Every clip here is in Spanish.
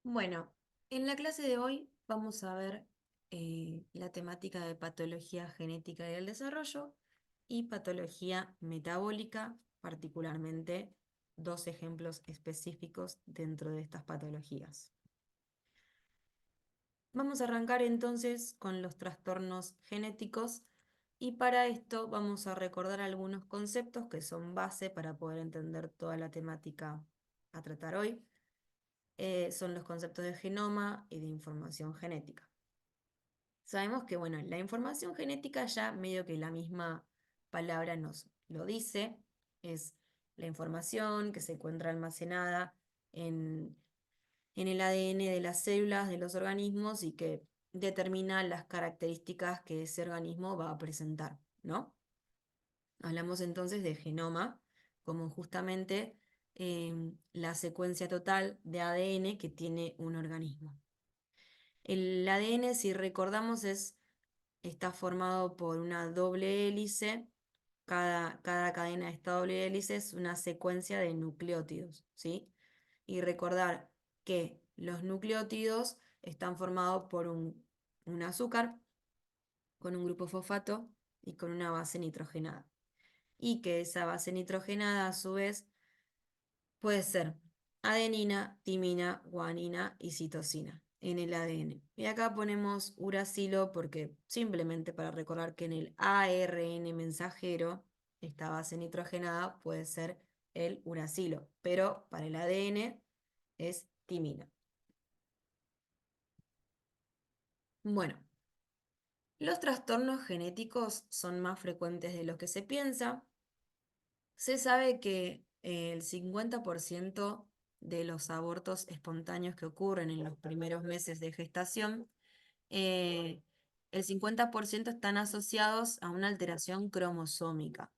Bueno, en la clase de hoy vamos a ver la temática de patología genética y del desarrollo y patología metabólica, particularmente dos ejemplos específicos dentro de estas patologías. Vamos a arrancar entonces con los trastornos genéticos y para esto vamos a recordar algunos conceptos que son base para poder entender toda la temática a tratar hoy. Son los conceptos de genoma y de información genética. Sabemos que, bueno, la información genética ya medio que la misma palabra nos lo dice, es la información que se encuentra almacenada en, en el ADN de las células de los organismos y que determina las características que ese organismo va a presentar, ¿no? Hablamos entonces de genoma como justamente la secuencia total de ADN que tiene un organismo. El ADN, si recordamos, está formado por una doble hélice. Cada cadena de esta doble hélice es una secuencia de nucleótidos, ¿sí? Y recordar que los nucleótidos están formados por un azúcar con un grupo fosfato y con una base nitrogenada. Y que esa base nitrogenada, a su vez, puede ser adenina, timina, guanina y citosina en el ADN. Y acá ponemos uracilo porque simplemente para recordar que en el ARN mensajero, esta base nitrogenada puede ser el uracilo, pero para el ADN es timina. Bueno, los trastornos genéticos son más frecuentes de lo que se piensa. Se sabe que el 50% de los abortos espontáneos que ocurren en los primeros meses de gestación, eh, el 50% están asociados a una alteración cromosómica.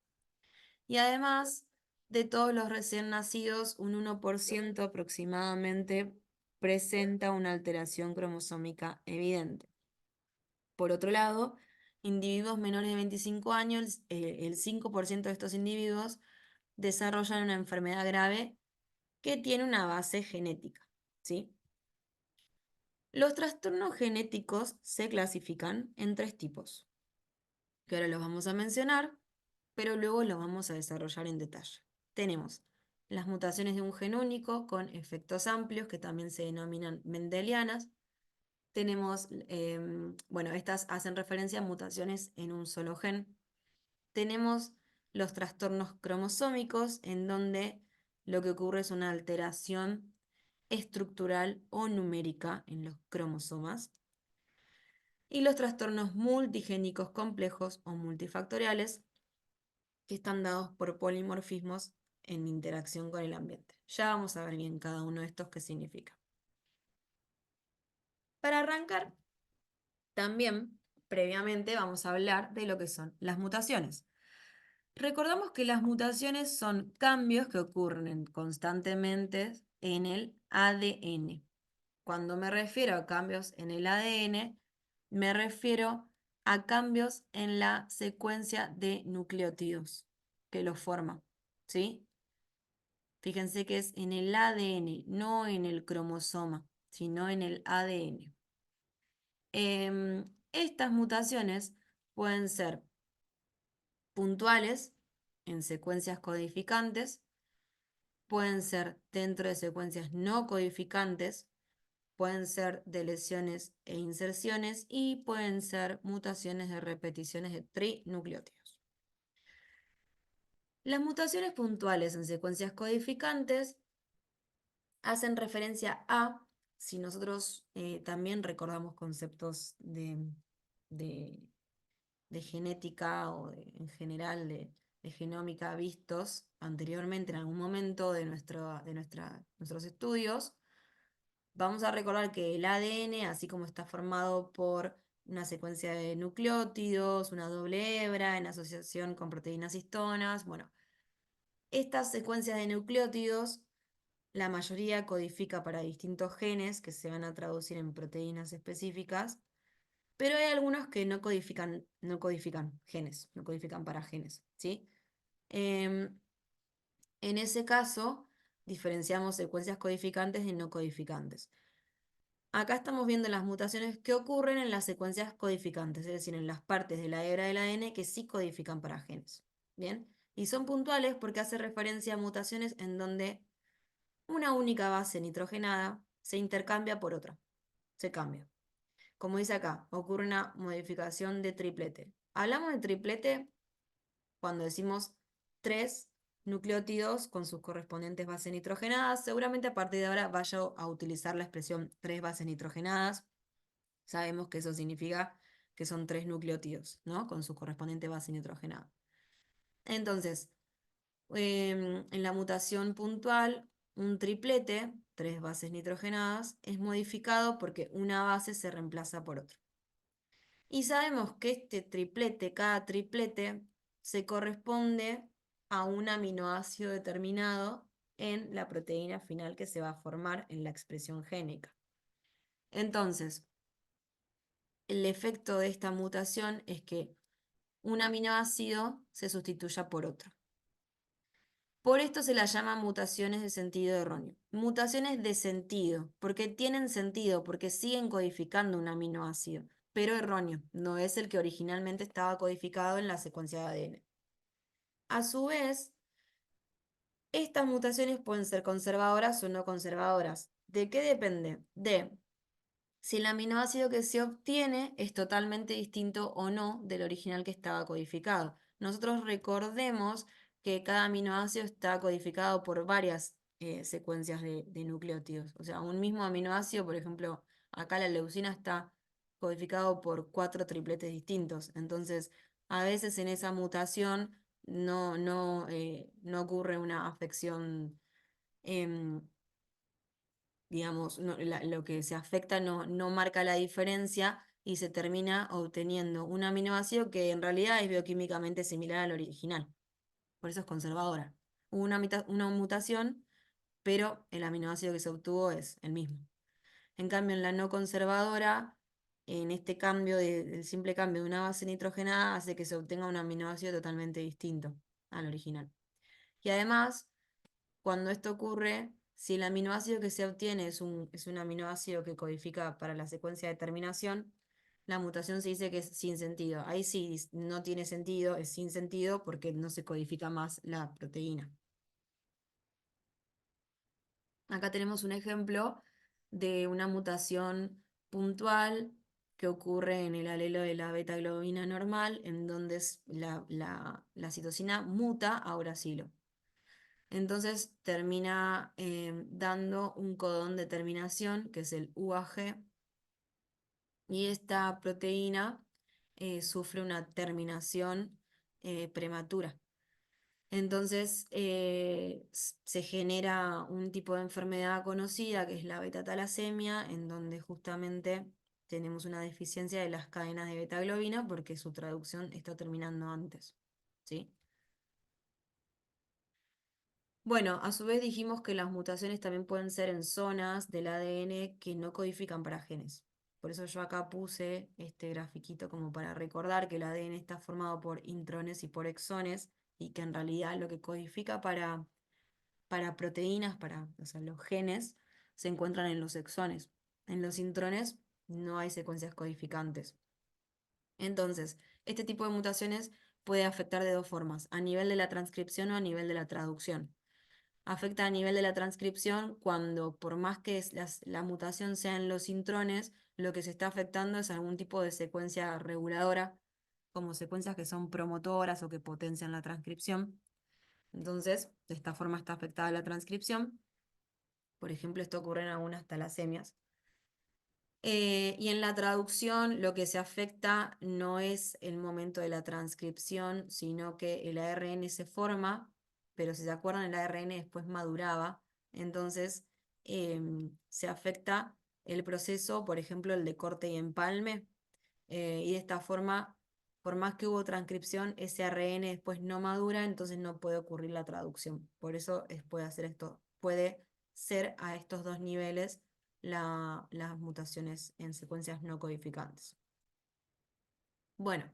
Y además de todos los recién nacidos, un 1% aproximadamente presenta una alteración cromosómica evidente. Por otro lado, individuos menores de 25 años, el 5% de estos individuos desarrollan una enfermedad grave que tiene una base genética, ¿sí? Los trastornos genéticos se clasifican en tres tipos, que ahora los vamos a mencionar, pero luego los vamos a desarrollar en detalle. Tenemos las mutaciones de un gen único con efectos amplios, que también se denominan mendelianas. Tenemos, bueno, estas hacen referencia a mutaciones en un solo gen. Tenemos los trastornos cromosómicos, en donde lo que ocurre es una alteración estructural o numérica en los cromosomas. Y los trastornos multigénicos complejos o multifactoriales, que están dados por polimorfismos en interacción con el ambiente. Ya vamos a ver bien cada uno de estos qué significa. Para arrancar, también previamente vamos a hablar de lo que son las mutaciones. Recordamos que las mutaciones son cambios que ocurren constantemente en el ADN. Cuando me refiero a cambios en el ADN, me refiero a cambios en la secuencia de nucleótidos que lo forman, ¿sí? Fíjense que es en el ADN, no en el cromosoma, sino en el ADN. Estas mutaciones pueden ser puntuales en secuencias codificantes, pueden ser dentro de secuencias no codificantes, pueden ser de lesiones e inserciones y pueden ser mutaciones de repeticiones de trinucleótidos. Las mutaciones puntuales en secuencias codificantes hacen referencia a, si nosotros también recordamos conceptos de, de genética o en general de genómica vistos anteriormente en algún momento de nuestros estudios, vamos a recordar que el ADN, así como está formado por una secuencia de nucleótidos, una doble hebra en asociación con proteínas histonas, bueno, estas secuencias de nucleótidos, la mayoría codifica para distintos genes que se van a traducir en proteínas específicas, pero hay algunos que no codifican genes, no codifican para genes, ¿sí? Em, en ese caso, diferenciamos secuencias codificantes de no codificantes. Acá estamos viendo las mutaciones que ocurren en las secuencias codificantes, es decir, en las partes de la hebra del ADN que sí codifican para genes. ¿Bien? Y son puntuales porque hace referencia a mutaciones en donde una única base nitrogenada se intercambia por otra, se cambia. Como dice acá, ocurre una modificación de triplete. Hablamos de triplete cuando decimos tres nucleótidos con sus correspondientes bases nitrogenadas. Seguramente a partir de ahora vaya a utilizar la expresión tres bases nitrogenadas. Sabemos que eso significa que son tres nucleótidos, ¿no? Con su correspondiente base nitrogenada. Entonces, en la mutación puntual, un triplete, tres bases nitrogenadas, es modificado porque una base se reemplaza por otra. Y sabemos que este triplete, cada triplete, se corresponde a un aminoácido determinado en la proteína final que se va a formar en la expresión génica. Entonces, el efecto de esta mutación es que un aminoácido se sustituya por otro. Por esto se las llama mutaciones de sentido erróneo. Mutaciones de sentido, porque tienen sentido, porque siguen codificando un aminoácido, pero erróneo, no es el que originalmente estaba codificado en la secuencia de ADN. A su vez, estas mutaciones pueden ser conservadoras o no conservadoras. ¿De qué depende? De si el aminoácido que se obtiene es totalmente distinto o no del original que estaba codificado. Nosotros recordemos que cada aminoácido está codificado por varias secuencias de nucleótidos. O sea, un mismo aminoácido, por ejemplo, acá la leucina está codificado por cuatro tripletes distintos. Entonces, a veces en esa mutación no ocurre una afección. em, digamos, lo que se afecta no marca la diferencia y se termina obteniendo un aminoácido que en realidad es bioquímicamente similar al original. Por eso es conservadora. Hubo una mutación, pero el aminoácido que se obtuvo es el mismo. En cambio, en la no conservadora, en este cambio, el simple cambio de una base nitrogenada hace que se obtenga un aminoácido totalmente distinto al original. Y además, cuando esto ocurre, si el aminoácido que se obtiene es un aminoácido que codifica para la secuencia de terminación, la mutación se dice que es sin sentido. Ahí sí no tiene sentido, es sin sentido porque no se codifica más la proteína. Acá tenemos un ejemplo de una mutación puntual que ocurre en el alelo de la beta-globina normal, en donde la citosina muta a uracilo. Entonces termina dando un codón de terminación, que es el UAG, y esta proteína sufre una terminación prematura. Entonces se genera un tipo de enfermedad conocida que es la beta-talasemia, en donde justamente tenemos una deficiencia de las cadenas de beta-globina porque su traducción está terminando antes. ¿Sí? Bueno, a su vez dijimos que las mutaciones también pueden ser en zonas del ADN que no codifican para genes. Por eso yo acá puse este grafiquito como para recordar que el ADN está formado por intrones y por exones y que en realidad lo que codifica para proteínas, o sea, los genes, se encuentran en los exones. En los intrones no hay secuencias codificantes. Entonces, este tipo de mutaciones puede afectar de dos formas, a nivel de la transcripción o a nivel de la traducción. Afecta a nivel de la transcripción cuando, por más que la mutación sea en los intrones, lo que se está afectando es algún tipo de secuencia reguladora, como secuencias que son promotoras o que potencian la transcripción. Entonces, de esta forma está afectada la transcripción. Por ejemplo, esto ocurre en algunas talasemias. Y en la traducción lo que se afecta no es el momento de la transcripción, sino que el ARN se forma, pero si se acuerdan, el ARN después maduraba, entonces se afecta el proceso, por ejemplo, el de corte y empalme, y de esta forma, por más que hubo transcripción, ese ARN después no madura, entonces no puede ocurrir la traducción. Por eso puede hacer esto, puede ser a estos dos niveles las mutaciones en secuencias no codificantes. Bueno,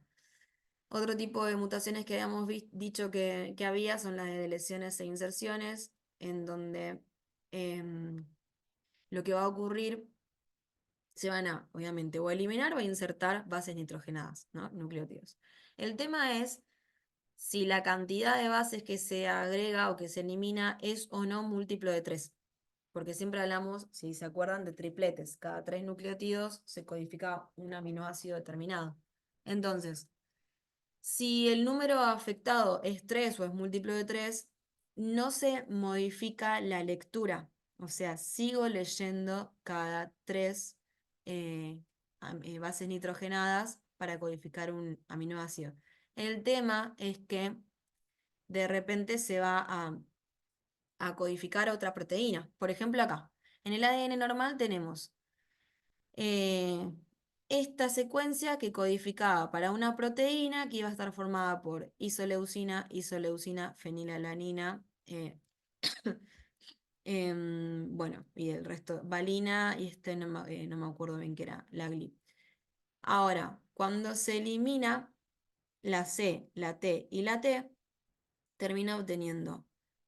otro tipo de mutaciones que habíamos dicho que había son las de deleciones e inserciones, en donde em, lo que va a ocurrir se van a, obviamente, o eliminar o a insertar bases nitrogenadas, ¿no? Nucleótidos. El tema es si la cantidad de bases que se agrega o que se elimina es o no múltiplo de 3. Porque siempre hablamos, si se acuerdan, de tripletes. Cada 3 nucleótidos se codifica un aminoácido determinado. Entonces, si el número afectado es 3 o es múltiplo de 3, no se modifica la lectura. O sea, sigo leyendo cada 3 bases nitrogenadas para codificar un aminoácido. El tema es que de repente se va a codificar otra proteína. Por ejemplo, acá, en el ADN normal tenemos eh, esta secuencia que codificaba para una proteína que iba a estar formada por isoleucina, isoleucina, fenilalanina, bueno, y el resto, valina, y no me acuerdo bien qué era, la GLI. Ahora, cuando se elimina la C, la T y la T, termina obteniendo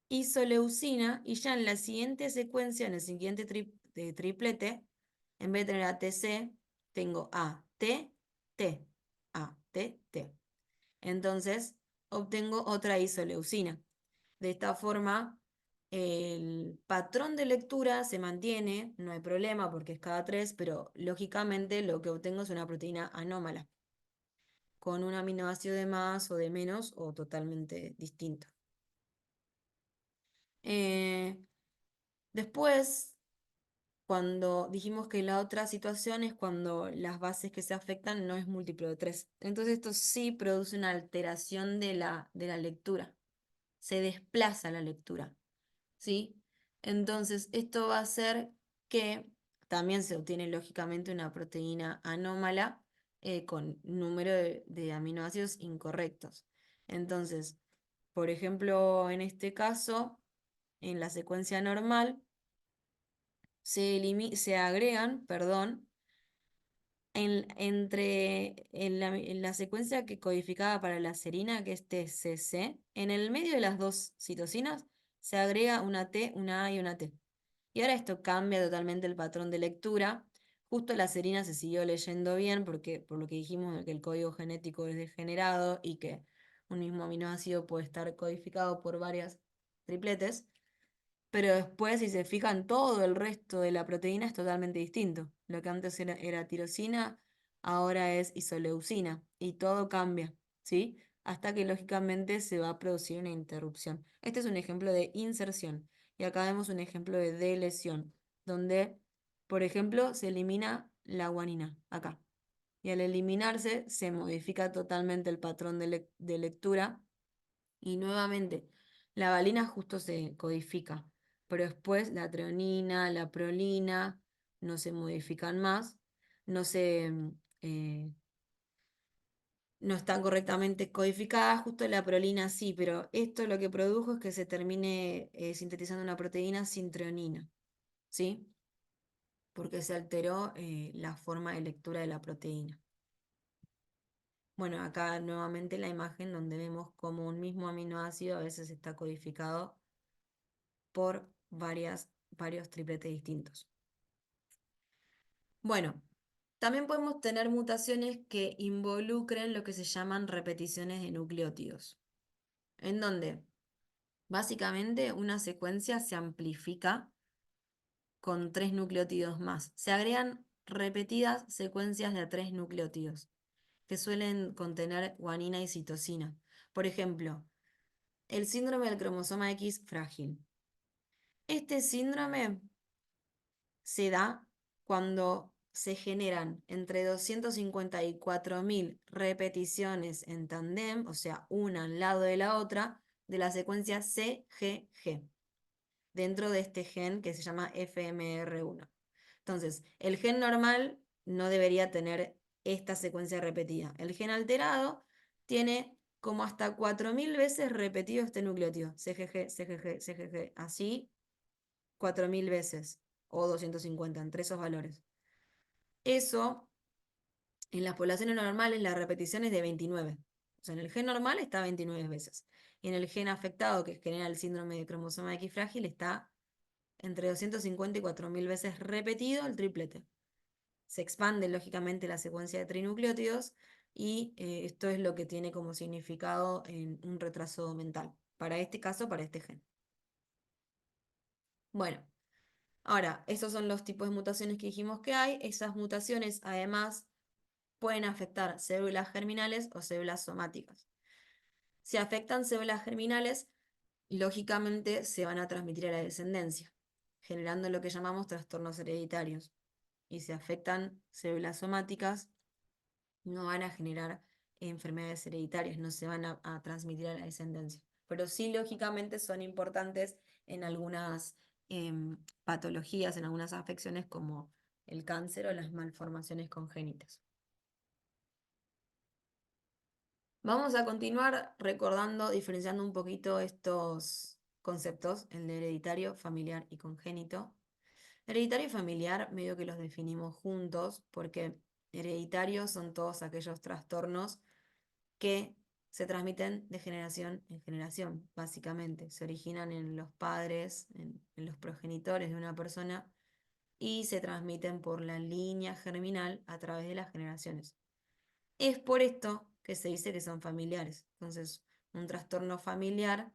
isoleucina y ya en la siguiente secuencia, en el siguiente triplete, en vez de tener ATC, tengo AT, T, AT, T. Entonces, obtengo otra isoleucina. De esta forma, el patrón de lectura se mantiene, no hay problema porque es cada 3, pero lógicamente lo que obtengo es una proteína anómala, con un aminoácido de más o de menos o totalmente distinto. Eh, Después, cuando dijimos que la otra situación es cuando las bases que se afectan no es múltiplo de 3. Entonces esto sí produce una alteración de la lectura. Se desplaza la lectura, ¿sí? Entonces esto va a hacer que también se obtiene lógicamente una proteína anómala con número de aminoácidos incorrectos. Entonces, por ejemplo, en este caso, en la secuencia normal, se agregan, perdón, en la secuencia que codificaba para la serina, que es TCC, en el medio de las dos citosinas se agrega una T, una A y una T. Y ahora esto cambia totalmente el patrón de lectura. Justo la serina se siguió leyendo bien porque, por lo que dijimos, de que el código genético es degenerado y que un mismo aminoácido puede estar codificado por varias tripletes. Pero después, si se fijan, todo el resto de la proteína es totalmente distinto. Lo que antes era tirosina, ahora es isoleucina. Y todo cambia, ¿sí? Hasta que lógicamente se va a producir una interrupción. Este es un ejemplo de inserción. Y acá vemos un ejemplo de delesión, donde, por ejemplo, se elimina la guanina, acá. Y al eliminarse, se modifica totalmente el patrón de lectura y nuevamente, la valina justo se codifica, pero después la treonina, la prolina no se modifican más, no se, no están correctamente codificadas, justo la prolina sí, pero esto lo que produjo es que se termine sintetizando una proteína sin treonina, ¿sí? Porque se alteró la forma de lectura de la proteína. Bueno, acá nuevamente la imagen donde vemos cómo un mismo aminoácido a veces está codificado por varios tripletes distintos. Bueno, también podemos tener mutaciones que involucren lo que se llaman repeticiones de nucleótidos, en donde básicamente una secuencia se amplifica con 3 nucleótidos más. Se agregan repetidas secuencias de 3 nucleótidos, que suelen contener guanina y citosina. Por ejemplo, el síndrome del cromosoma X frágil. Este síndrome se da cuando se generan entre 254.000 repeticiones en tandem, o sea, una al lado de la otra, de la secuencia CGG, dentro de este gen que se llama FMR1. Entonces, el gen normal no debería tener esta secuencia repetida. El gen alterado tiene como hasta 4.000 veces repetido este nucleótido, CGG, CGG, CGG, así 4.000 veces o 250 entre esos valores. Eso, en las poblaciones normales, la repetición es de 29. O sea, en el gen normal está 29 veces. Y en el gen afectado, que genera el síndrome de cromosoma X frágil, está entre 250 y 4.000 veces repetido el triplete. se expande lógicamente la secuencia de trinucleótidos y esto es lo que tiene como significado en un retraso mental, para este caso, para este gen. Bueno, ahora, estos son los tipos de mutaciones que dijimos que hay. Esas mutaciones además pueden afectar células germinales o células somáticas. Si afectan células germinales, lógicamente se van a transmitir a la descendencia, generando lo que llamamos trastornos hereditarios. Y si afectan células somáticas, no van a generar enfermedades hereditarias, no se van a transmitir a la descendencia. Pero sí, lógicamente, son importantes en algunas patologías, en algunas afecciones como el cáncer o las malformaciones congénitas. Vamos a continuar recordando, diferenciando un poquito estos conceptos, el de hereditario, familiar y congénito. Hereditario y familiar, medio que los definimos juntos, porque hereditarios son todos aquellos trastornos que se transmiten de generación en generación, básicamente. Se originan en los padres, en los progenitores de una persona y se transmiten por la línea germinal a través de las generaciones. Es por esto que se dice que son familiares. Entonces, un trastorno familiar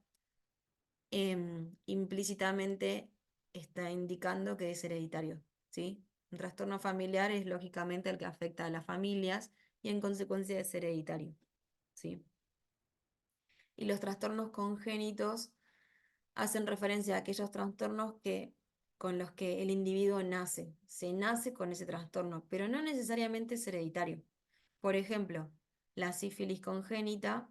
implícitamente está indicando que es hereditario, ¿sí? Un trastorno familiar es lógicamente el que afecta a las familias y en consecuencia es hereditario, ¿sí? Y los trastornos congénitos hacen referencia a aquellos trastornos con los que el individuo nace. Se nace con ese trastorno, pero no necesariamente es hereditario. Por ejemplo, la sífilis congénita,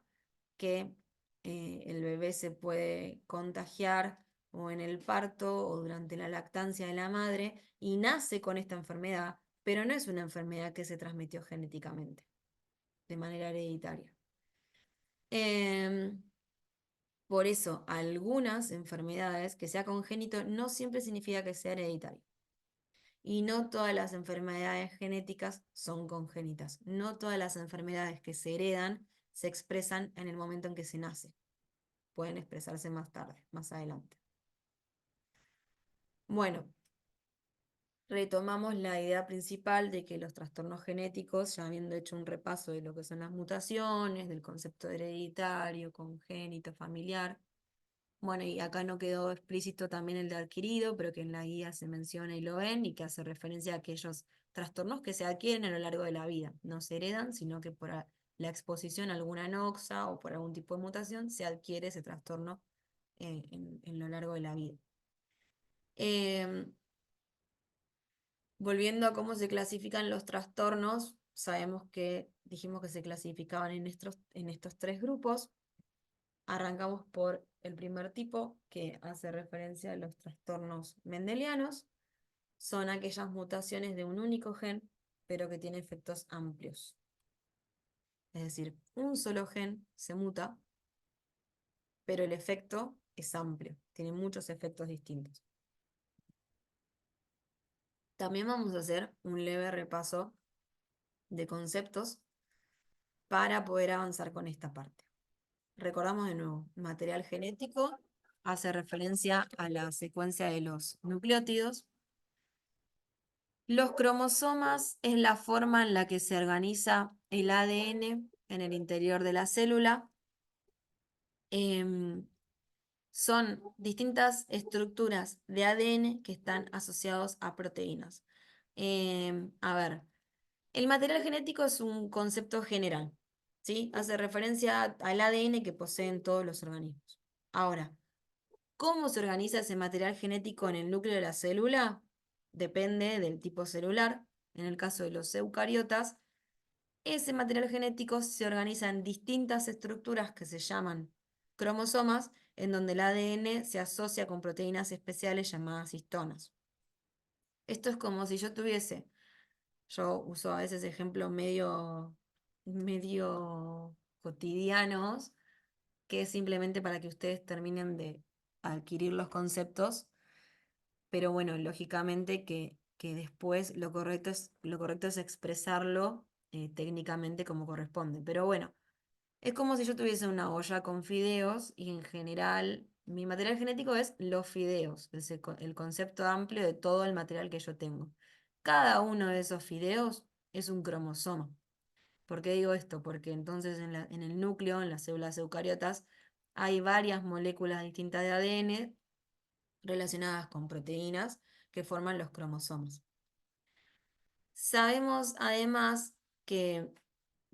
que el bebé se puede contagiar o en el parto o durante la lactancia de la madre y nace con esta enfermedad, pero no es una enfermedad que se transmitió genéticamente, de manera hereditaria. Em, por eso, algunas enfermedades que sea congénito no siempre significa que sea hereditario. Y no todas las enfermedades genéticas son congénitas. No todas las enfermedades que se heredan se expresan en el momento en que se nace. Pueden expresarse más tarde, más adelante. Bueno, retomamos la idea principal de que los trastornos genéticos, ya habiendo hecho un repaso de lo que son las mutaciones, del concepto de hereditario, congénito, familiar. Bueno, y acá no quedó explícito también el de adquirido, pero que en la guía se menciona y lo ven, y que hace referencia a aquellos trastornos que se adquieren a lo largo de la vida. No se heredan, sino que por la exposición a alguna noxa o por algún tipo de mutación se adquiere ese trastorno en lo largo de la vida. Em, Volviendo a cómo se clasifican los trastornos, sabemos que dijimos que se clasificaban en estos tres grupos. Arrancamos por el primer tipo, que hace referencia a los trastornos mendelianos. Son aquellas mutaciones de un único gen, pero que tiene efectos amplios. Es decir, un solo gen se muta, pero el efecto es amplio, tiene muchos efectos distintos. También vamos a hacer un leve repaso de conceptos para poder avanzar con esta parte. Recordamos de nuevo, material genético hace referencia a la secuencia de los nucleótidos. Los cromosomas es la forma en la que se organiza el ADN en el interior de la célula. Em, Son distintas estructuras de ADN que están asociados a proteínas. A ver, el material genético es un concepto general, ¿sí? Hace referencia al ADN que poseen todos los organismos. Ahora, ¿cómo se organiza ese material genético en el núcleo de la célula? Depende del tipo celular. En el caso de los eucariotas, ese material genético se organiza en distintas estructuras que se llaman cromosomas, en donde el ADN se asocia con proteínas especiales llamadas histonas. Esto es como si yo uso a veces ejemplos medio cotidianos, que es simplemente para que ustedes terminen de adquirir los conceptos, pero bueno, lógicamente que después lo correcto es expresarlo técnicamente como corresponde. Pero bueno, es como si yo tuviese una olla con fideos y en general mi material genético es los fideos, el concepto amplio de todo el material que yo tengo. cada uno de esos fideos es un cromosoma. ¿Por qué digo esto? Porque entonces en el núcleo, en las células eucariotas, hay varias moléculas distintas de ADN relacionadas con proteínas que forman los cromosomas. Sabemos además que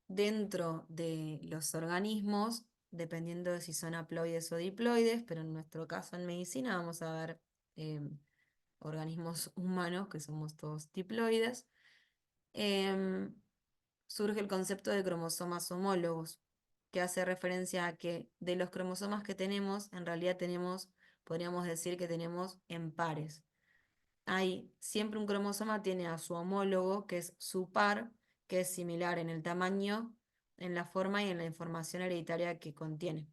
dentro de los organismos, dependiendo de si son haploides o diploides, pero en nuestro caso en medicina vamos a ver organismos humanos, que somos todos diploides, em, surge el concepto de cromosomas homólogos, que hace referencia a que de los cromosomas que tenemos, en realidad tenemos, podríamos decir que tenemos en pares. Hay siempre un cromosoma tiene a su homólogo, que es su par, que es similar en el tamaño, en la forma y en la información hereditaria que contiene.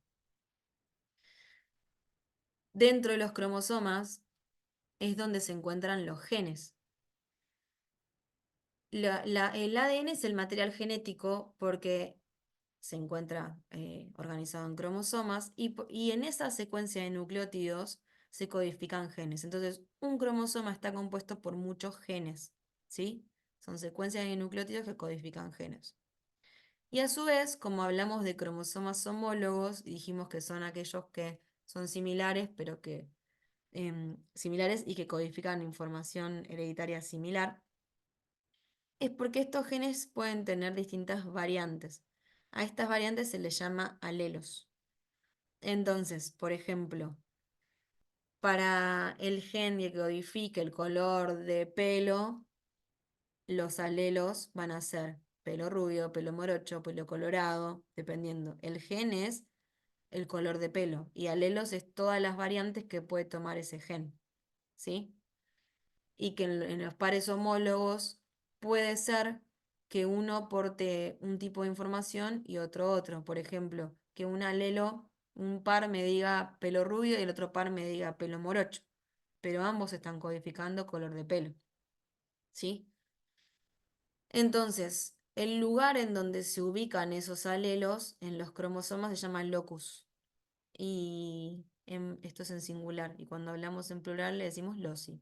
Dentro de los cromosomas es donde se encuentran los genes. El ADN es el material genético porque se encuentra organizado en cromosomas y en esa secuencia de nucleótidos se codifican genes. Entonces, un cromosoma está compuesto por muchos genes, ¿sí? Son secuencias de nucleótidos que codifican genes. Y a su vez, como hablamos de cromosomas homólogos, y dijimos que son aquellos que son similares, pero que similares y que codifican información hereditaria similar, es porque estos genes pueden tener distintas variantes. A estas variantes se les llama alelos. Entonces, por ejemplo, para el gen que codifique el color de pelo, los alelos van a ser pelo rubio, pelo morocho, pelo colorado, dependiendo. El gen es el color de pelo y alelos es todas las variantes que puede tomar ese gen, ¿sí? Y que en los pares homólogos puede ser que uno porte un tipo de información y otro. Por ejemplo, que un alelo, un par me diga pelo rubio y el otro par me diga pelo morocho, pero ambos están codificando color de pelo, ¿sí? Entonces, el lugar en donde se ubican esos alelos en los cromosomas se llama locus. Y esto es en singular. Y cuando hablamos en plural le decimos loci.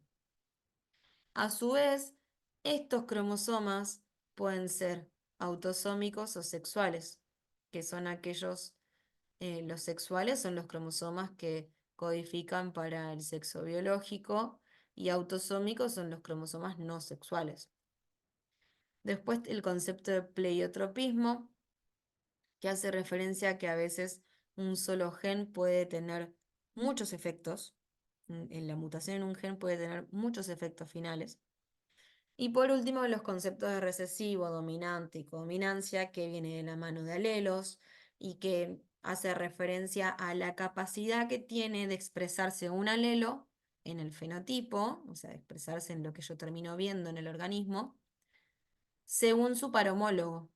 A su vez, estos cromosomas pueden ser autosómicos o sexuales, que son aquellos, los sexuales son los cromosomas que codifican para el sexo biológico y autosómicos son los cromosomas no sexuales. Después el concepto de pleiotropismo, que hace referencia a que a veces un solo gen puede tener muchos efectos. En la mutación en un gen puede tener muchos efectos finales. Y por último, los conceptos de recesivo, dominante y codominancia, que viene de la mano de alelos y que hace referencia a la capacidad que tiene de expresarse un alelo en el fenotipo, o sea, de expresarse en lo que yo termino viendo en el organismo, según su par homólogo,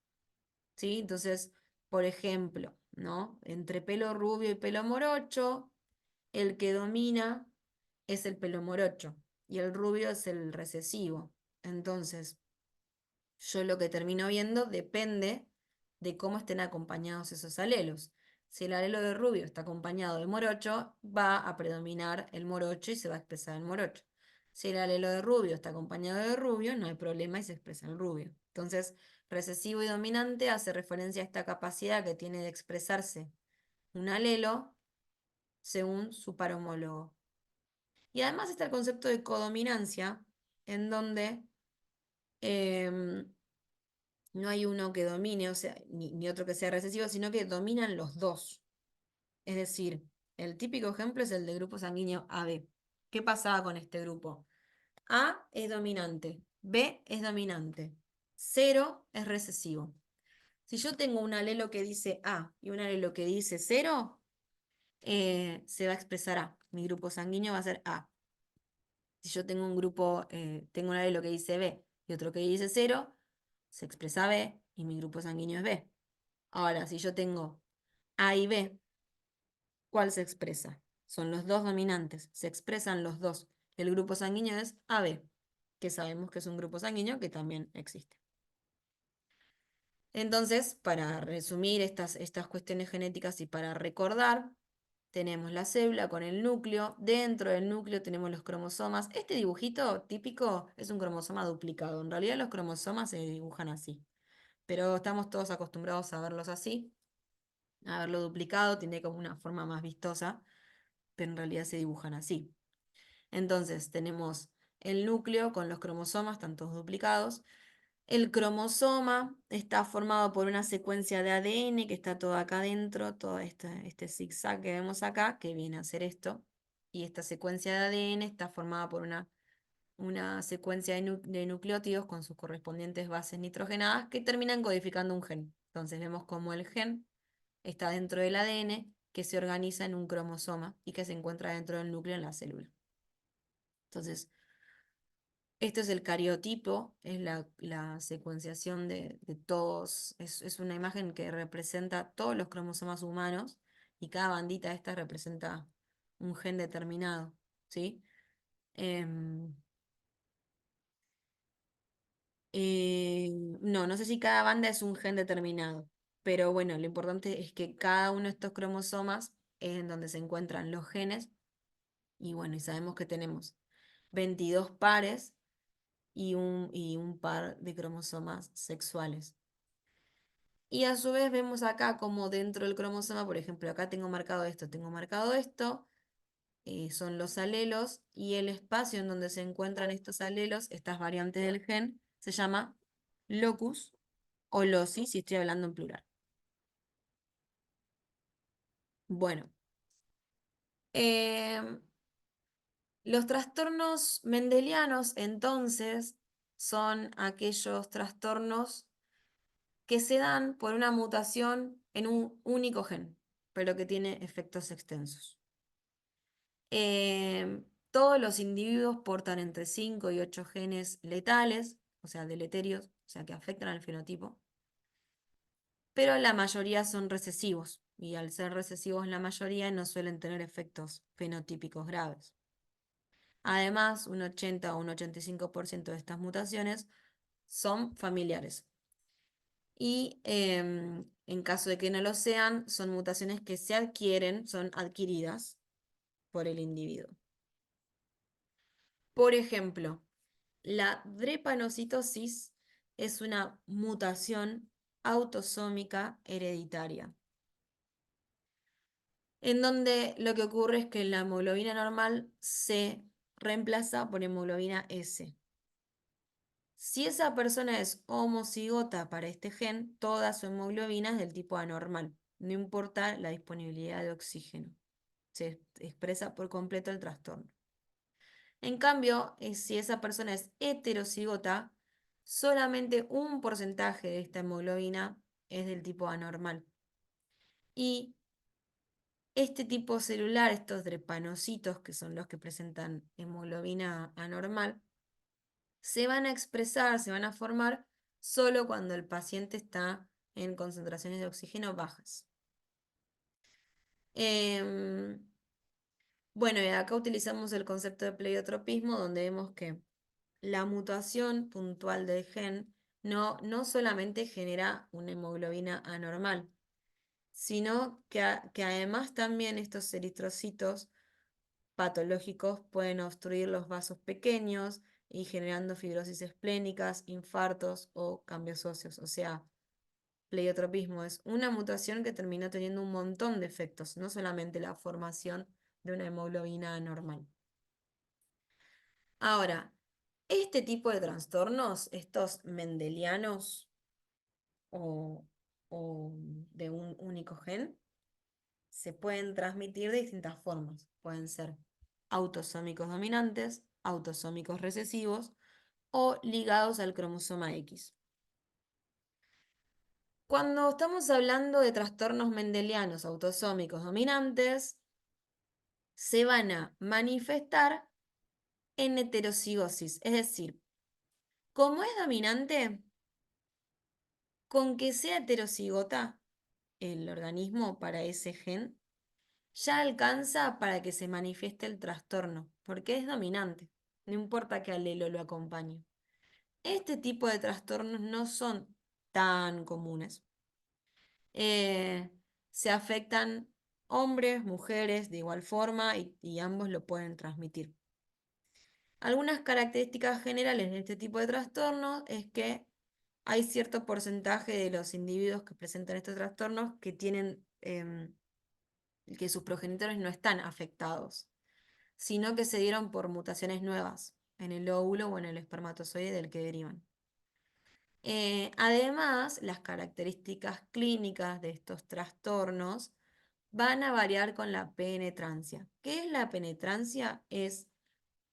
¿sí? Entonces, por ejemplo, ¿no? Entre pelo rubio y pelo morocho, el que domina es el pelo morocho y el rubio es el recesivo. Entonces, yo lo que termino viendo depende de cómo estén acompañados esos alelos. Si el alelo de rubio está acompañado de morocho, va a predominar el morocho y se va a expresar el morocho. Si el alelo de rubio está acompañado de rubio, no hay problema y se expresa el rubio. Entonces, recesivo y dominante hace referencia a esta capacidad que tiene de expresarse un alelo según su par homólogo. Y además está el concepto de codominancia, en donde em, no hay uno que domine, o sea, ni otro que sea recesivo, sino que dominan los dos. Es decir, el típico ejemplo es el de grupo sanguíneo AB. ¿Qué pasaba con este grupo? A es dominante, B es dominante, 0 es recesivo. Si yo tengo un alelo que dice A y un alelo que dice 0, se va a expresar A. Mi grupo sanguíneo va a ser A. Si yo tengo un grupo, tengo un alelo que dice B y otro que dice 0, se expresa B y mi grupo sanguíneo es B. Ahora, si yo tengo A y B, ¿cuál se expresa? Son los dos dominantes, se expresan los dos. El grupo sanguíneo es AB, que sabemos que es un grupo sanguíneo que también existe. Entonces, para resumir estas cuestiones genéticas y para recordar, tenemos la célula con el núcleo, dentro del núcleo tenemos los cromosomas. Este dibujito típico es un cromosoma duplicado. En realidad los cromosomas se dibujan así, pero estamos todos acostumbrados a verlos así. A verlo duplicado tiene como una forma más vistosa, pero en realidad se dibujan así. Entonces tenemos el núcleo con los cromosomas, están todos duplicados. El cromosoma está formado por una secuencia de ADN que está todo acá adentro, todo este zigzag que vemos acá, que viene a ser esto. Y esta secuencia de ADN está formada por una secuencia de nucleótidos con sus correspondientes bases nitrogenadas que terminan codificando un gen. Entonces vemos cómo el gen está dentro del ADN que se organiza en un cromosoma y que se encuentra dentro del núcleo en la célula. Entonces, esto es el cariotipo, es la secuenciación de todos, es una imagen que representa todos los cromosomas humanos y cada bandita esta representa un gen determinado, ¿sí? Em, no sé si cada banda es un gen determinado, pero bueno, lo importante es que cada uno de estos cromosomas es en donde se encuentran los genes y bueno, y sabemos que tenemos 22 pares y un par de cromosomas sexuales. Y a su vez vemos acá como dentro del cromosoma, por ejemplo, acá tengo marcado esto, son los alelos y el espacio en donde se encuentran estos alelos, estas variantes del gen, se llama locus o loci, si estoy hablando en plural. Bueno, em, los trastornos mendelianos entonces son aquellos trastornos que se dan por una mutación en un único gen, pero que tiene efectos extensos. Todos los individuos portan entre 5 y 8 genes letales, o sea, deleterios, o sea, que afectan al fenotipo, pero la mayoría son recesivos, y al ser recesivos la mayoría no suelen tener efectos fenotípicos graves. Además, un 80 o un 85% de estas mutaciones son familiares. Y en caso de que no lo sean, son mutaciones que se adquieren, son adquiridas por el individuo. Por ejemplo, la drepanocitosis es una mutación autosómica hereditaria, en donde lo que ocurre es que la hemoglobina normal se reemplaza por hemoglobina S. Si esa persona es homocigota para este gen, toda su hemoglobina es del tipo anormal, no importa la disponibilidad de oxígeno. Se expresa por completo el trastorno. En cambio, si esa persona es heterocigota, solamente un porcentaje de esta hemoglobina es del tipo anormal. Y este tipo celular, estos drepanocitos, que son los que presentan hemoglobina anormal, se van a expresar, se van a formar solo cuando el paciente está en concentraciones de oxígeno bajas. Em, bueno, y acá utilizamos el concepto de pleiotropismo, donde vemos que la mutación puntual del gen no solamente genera una hemoglobina anormal, sino que además también estos eritrocitos patológicos pueden obstruir los vasos pequeños y generando fibrosis esplénicas, infartos o cambios óseos. O sea, pleiotropismo es una mutación que terminó teniendo un montón de efectos, no solamente la formación de una hemoglobina anormal. Ahora, este tipo de trastornos, estos mendelianos o, o de un único gen, se pueden transmitir de distintas formas. Pueden ser autosómicos dominantes, autosómicos recesivos o ligados al cromosoma X. Cuando estamos hablando de trastornos mendelianos autosómicos dominantes, se van a manifestar en heterocigosis, es decir, como es dominante, con que sea heterocigota el organismo para ese gen, ya alcanza para que se manifieste el trastorno, porque es dominante, no importa qué alelo lo acompañe. Este tipo de trastornos no son tan comunes. Se afectan hombres, mujeres, de igual forma, y ambos lo pueden transmitir. Algunas características generales de este tipo de trastornos es que hay cierto porcentaje de los individuos que presentan estos trastornos que tienen que sus progenitores no están afectados, sino que se dieron por mutaciones nuevas en el óvulo o en el espermatozoide del que derivan. Además, las características clínicas de estos trastornos van a variar con la penetrancia. ¿Qué es la penetrancia? Es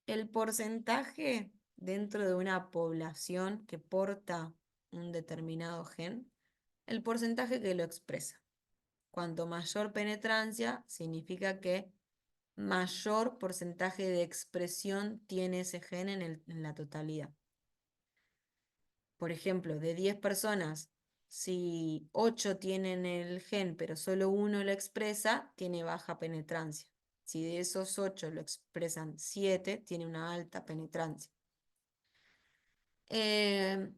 el porcentaje dentro de una población que porta un determinado gen, el porcentaje que lo expresa. Cuanto mayor penetrancia, significa que mayor porcentaje de expresión tiene ese gen en la totalidad. Por ejemplo, de 10 personas, si 8 tienen el gen, pero solo uno lo expresa, tiene baja penetrancia. Si de esos 8 lo expresan 7, tiene una alta penetrancia. Eh,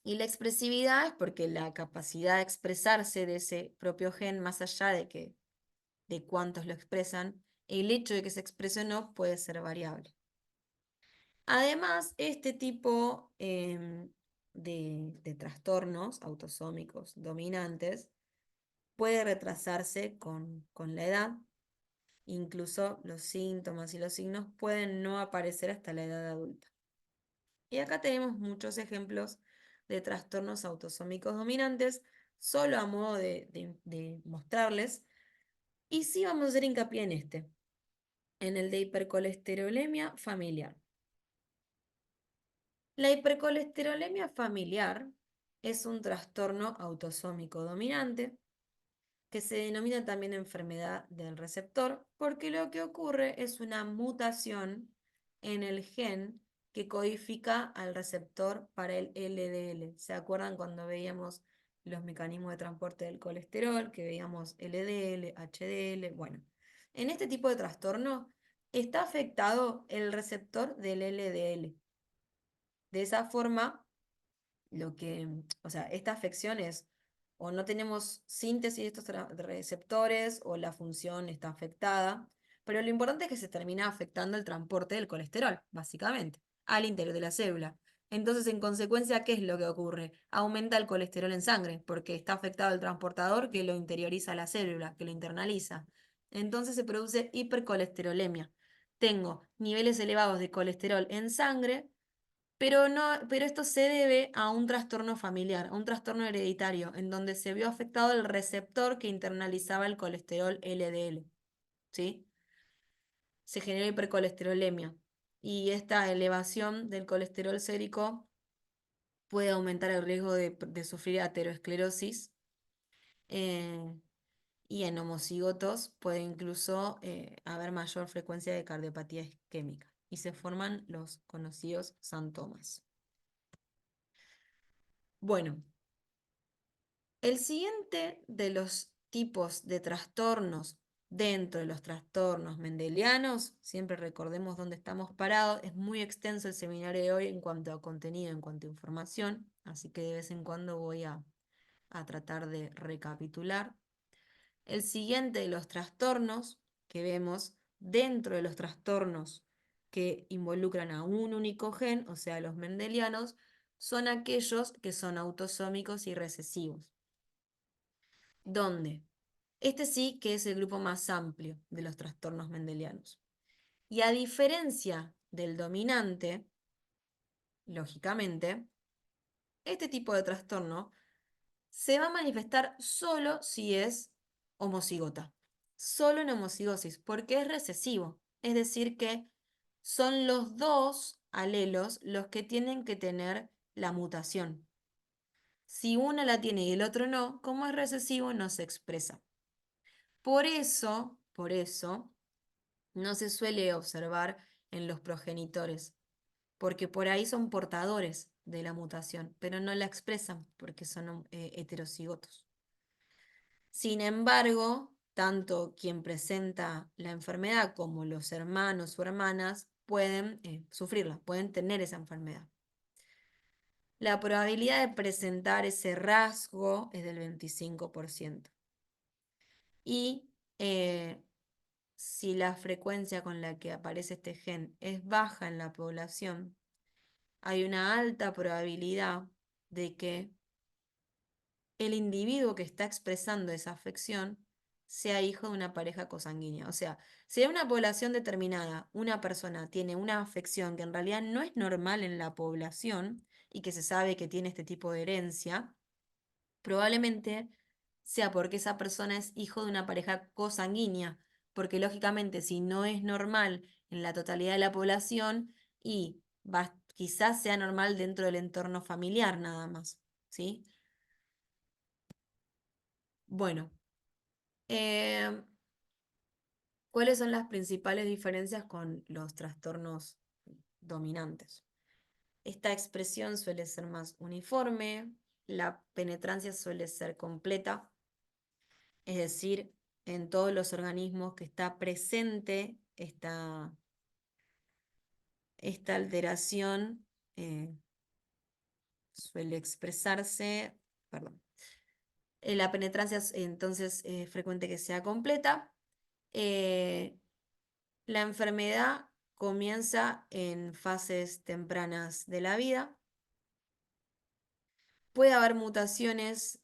y la expresividad es porque la capacidad de expresarse de ese propio gen, más allá de cuántos lo expresan, el hecho de que se exprese o no puede ser variable. Además, este tipo de trastornos autosómicos dominantes puede retrasarse con la edad. Incluso los síntomas y los signos pueden no aparecer hasta la edad adulta. Y acá tenemos muchos ejemplos de trastornos autosómicos dominantes, solo a modo de mostrarles. Y sí vamos a hacer hincapié en en el de hipercolesterolemia familiar. La hipercolesterolemia familiar es un trastorno autosómico dominante que se denomina también enfermedad del receptor porque lo que ocurre es una mutación en el gen que codifica al receptor para el LDL. ¿Se acuerdan cuando veíamos los mecanismos de transporte del colesterol, que veíamos LDL, HDL? Bueno, en este tipo de trastorno está afectado el receptor del LDL. De esa forma, o sea, esta afección es o no tenemos síntesis de estos receptores o la función está afectada, pero lo importante es que se termina afectando el transporte del colesterol, básicamente, al interior de la célula. Entonces, en consecuencia, ¿qué es lo que ocurre? Aumenta el colesterol en sangre, porque está afectado el transportador que lo interioriza a la célula, que lo internaliza. Entonces se produce hipercolesterolemia. Tengo niveles elevados de colesterol en sangre, pero no, pero esto se debe a un trastorno familiar, a un trastorno hereditario, en donde se vio afectado el receptor que internalizaba el colesterol LDL, ¿sí? Se generó hipercolesterolemia. Y esta elevación del colesterol sérico puede aumentar el riesgo de sufrir aterosclerosis. eh, y en homocigotos puede incluso haber mayor frecuencia de cardiopatía isquémica. Y se forman los conocidos santomas. Bueno, el siguiente de los tipos de trastornos dentro de los trastornos mendelianos, siempre recordemos dónde estamos parados, es muy extenso el seminario de hoy en cuanto a contenido, en cuanto a información, así que de vez en cuando voy a tratar de recapitular. El siguiente de los trastornos que vemos dentro de los trastornos que involucran a un único gen, o sea, los mendelianos, son aquellos que son autosómicos y recesivos. ¿Dónde? Este sí que es el grupo más amplio de los trastornos mendelianos. Y a diferencia del dominante, lógicamente, este tipo de trastorno se va a manifestar solo si es homocigota, solo en homocigosis, porque es recesivo. Es decir, que son los dos alelos los que tienen que tener la mutación. Si uno la tiene y el otro no, como es recesivo, no se expresa. Por eso, no se suele observar en los progenitores, porque por ahí son portadores de la mutación, pero no la expresan porque son heterocigotos. Sin embargo, tanto quien presenta la enfermedad como los hermanos o hermanas pueden sufrirla, pueden tener esa enfermedad. La probabilidad de presentar ese rasgo es del 25%. Y Eh, si la frecuencia con la que aparece este gen es baja en la población, hay una alta probabilidad de que el individuo que está expresando esa afección sea hijo de una pareja cosanguínea. O sea, si en una población determinada una persona tiene una afección que en realidad no es normal en la población y que se sabe que tiene este tipo de herencia, probablemente sea porque esa persona es hijo de una pareja cosanguínea, porque lógicamente si no es normal en la totalidad de la población y quizás sea normal dentro del entorno familiar nada más, ¿sí? Bueno, eh, ¿cuáles son las principales diferencias con los trastornos dominantes? Esta expresión suele ser más uniforme, la penetrancia suele ser completa, es decir, en todos los organismos que está presente esta alteración suele expresarse, perdón, la penetrancia es entonces frecuente que sea completa. Eh, la enfermedad comienza en fases tempranas de la vida. Puede haber mutaciones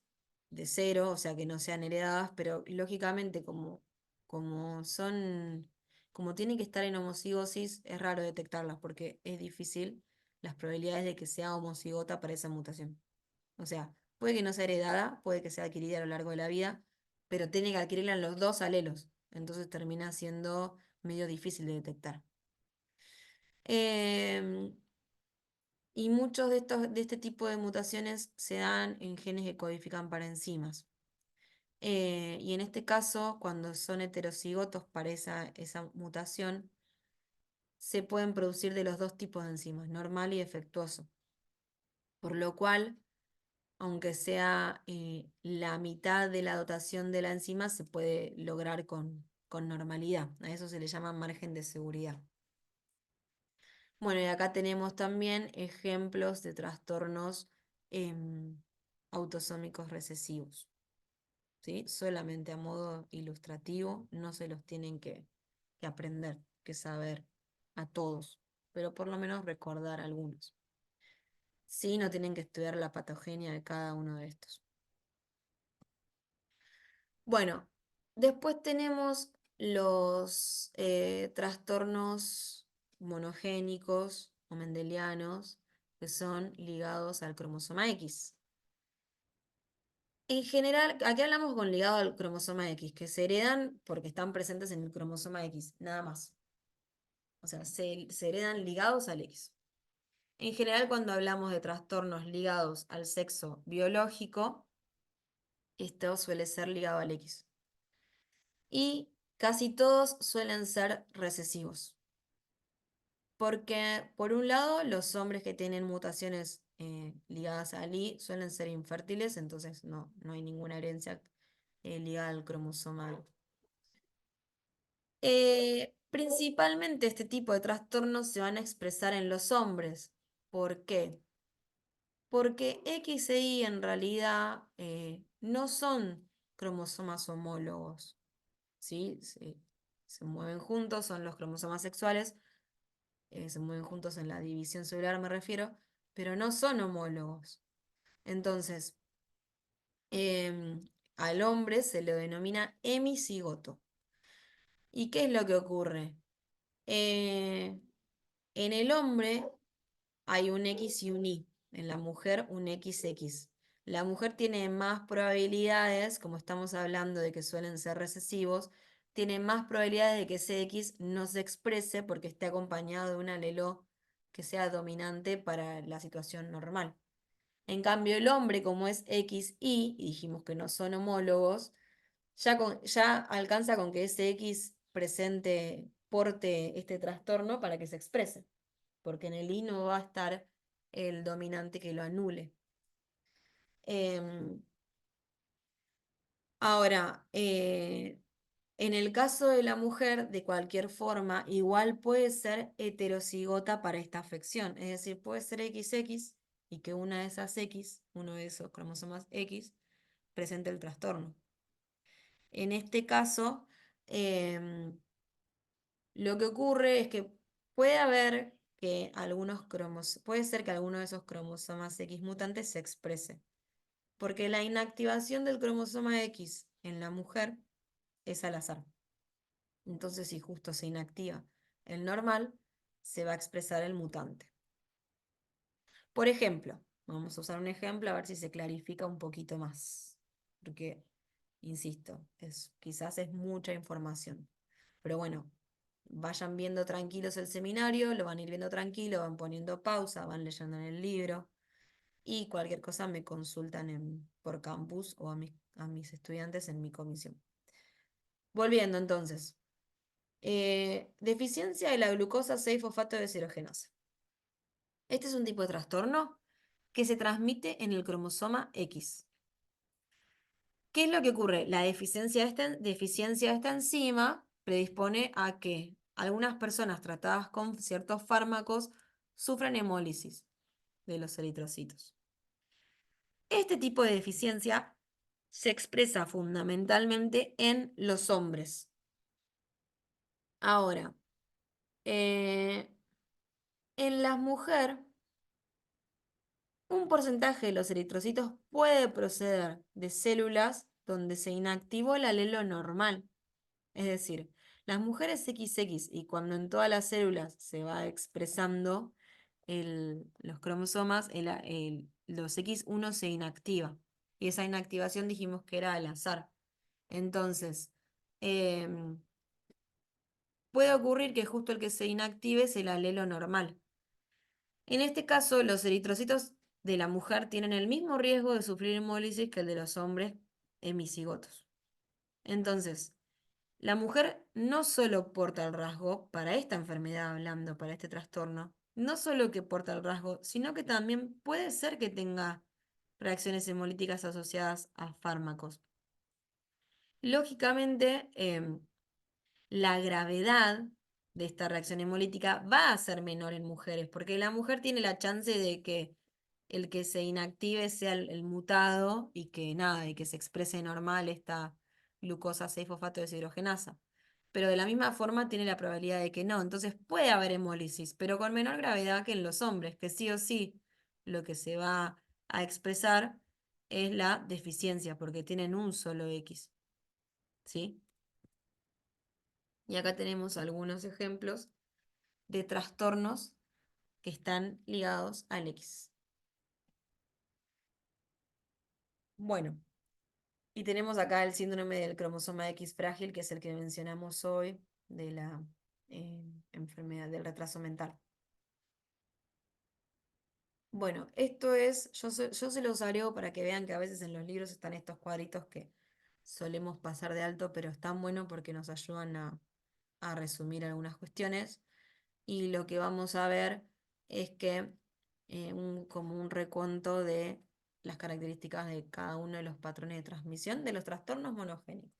de cero, o sea, que no sean heredadas, pero lógicamente como son, como tienen que estar en homocigosis, es raro detectarlas porque es difícil las probabilidades de que sea homocigota para esa mutación. O sea, puede que no sea heredada, puede que sea adquirida a lo largo de la vida, pero tiene que adquirirla en los dos alelos, entonces termina siendo medio difícil de detectar. Em, y muchos de este tipo de mutaciones se dan en genes que codifican para enzimas. Y en este caso, cuando son heterocigotos para esa mutación, se pueden producir de los dos tipos de enzimas, normal y defectuoso. Por lo cual, aunque sea la mitad de la dotación de la enzima, se puede lograr con normalidad. A eso se le llama margen de seguridad. Bueno, y acá tenemos también ejemplos de trastornos em, autosómicos recesivos, ¿sí? Solamente a modo ilustrativo, no se los tienen que aprender, que saber a todos, pero por lo menos recordar algunos. Sí, no tienen que estudiar la patogenia de cada uno de estos. Bueno, después tenemos los trastornos monogénicos o mendelianos que son ligados al cromosoma X. En general, aquí hablamos con ligado al cromosoma X, que se heredan porque están presentes en el cromosoma X, nada más. O sea, se heredan ligados al X. En general, cuando hablamos de trastornos ligados al sexo biológico, esto suele ser ligado al X. Y casi todos suelen ser recesivos. Porque, por un lado, los hombres que tienen mutaciones ligadas al Y suelen ser infértiles, entonces no hay ninguna herencia ligada al cromosoma. Principalmente este tipo de trastornos se van a expresar en los hombres. ¿Por qué? Porque X e Y en realidad no son cromosomas homólogos, ¿sí? Se mueven juntos, son los cromosomas sexuales, se mueven juntos en la división celular, me refiero, pero no son homólogos. Entonces, al hombre se lo denomina hemicigoto. ¿Y qué es lo que ocurre? Eh, en el hombre hay un X y un Y, en la mujer un XX. La mujer tiene más probabilidades, como estamos hablando de que suelen ser recesivos, tiene más probabilidades de que ese X no se exprese porque esté acompañado de un alelo que sea dominante para la situación normal. En cambio, el hombre, como es XY, y dijimos que no son homólogos, ya alcanza con que ese X porte este trastorno para que se exprese, porque en el I no va a estar el dominante que lo anule. Em, Ahora, en el caso de la mujer, de cualquier forma, igual puede ser heterocigota para esta afección, es decir, puede ser XX y que una de esas X, uno de esos cromosomas X, presente el trastorno. En este caso, Em, lo que ocurre es que puede haber que puede ser que alguno de esos cromosomas X mutantes se exprese, porque la inactivación del cromosoma X en la mujer es al azar. Entonces, si justo se inactiva el normal, se va a expresar el mutante. Por ejemplo, vamos a usar un ejemplo a ver si se clarifica un poquito más, porque, insisto, quizás es mucha información. Pero bueno, vayan viendo tranquilos el seminario, lo van a ir viendo tranquilo, van poniendo pausa, van leyendo en el libro y cualquier cosa me consultan por campus o a mis estudiantes en mi comisión. Volviendo entonces, deficiencia de la glucosa 6-fosfato deshidrogenasa. Este es un tipo de trastorno que se transmite en el cromosoma X. ¿Qué es lo que ocurre? La deficiencia de esta enzima predispone a que algunas personas tratadas con ciertos fármacos sufran hemólisis de los eritrocitos. Este tipo de deficiencia se expresa fundamentalmente en los hombres. Ahora, eh, en las mujeres, un porcentaje de los eritrocitos puede proceder de células donde se inactivó el alelo normal. Es decir, las mujeres XX y cuando en todas las células se va expresando los cromosomas, los X1 se inactiva. Y esa inactivación dijimos que era al azar. Entonces, em, puede ocurrir que justo el que se inactive es el alelo normal. En este caso, los eritrocitos de la mujer tienen el mismo riesgo de sufrir hemólisis que el de los hombres hemicigotos. Entonces, la mujer no solo porta el rasgo, para esta enfermedad hablando, para este trastorno, no solo que porta el rasgo, sino que también puede ser que tenga reacciones hemolíticas asociadas a fármacos. Lógicamente, la gravedad de esta reacción hemolítica va a ser menor en mujeres, porque la mujer tiene la chance de que el que se inactive sea el mutado y que nada, y que se exprese normal esta glucosa 6-fosfato deshidrogenasa. Pero de la misma forma tiene la probabilidad de que no. Entonces puede haber hemólisis, pero con menor gravedad que en los hombres, que sí o sí lo que se va a expresar es la deficiencia, porque tienen un solo X. ¿Sí? Y acá tenemos algunos ejemplos de trastornos que están ligados al X. Bueno, y tenemos acá el síndrome del cromosoma X frágil, que es el que mencionamos hoy, de la enfermedad del retraso mental. Bueno, esto es, yo se los agrego para que vean que a veces en los libros están estos cuadritos que solemos pasar de alto, pero están buenos porque nos ayudan a resumir algunas cuestiones. Y lo que vamos a ver es que como un recuento de las características de cada uno de los patrones de transmisión de los trastornos monogénicos.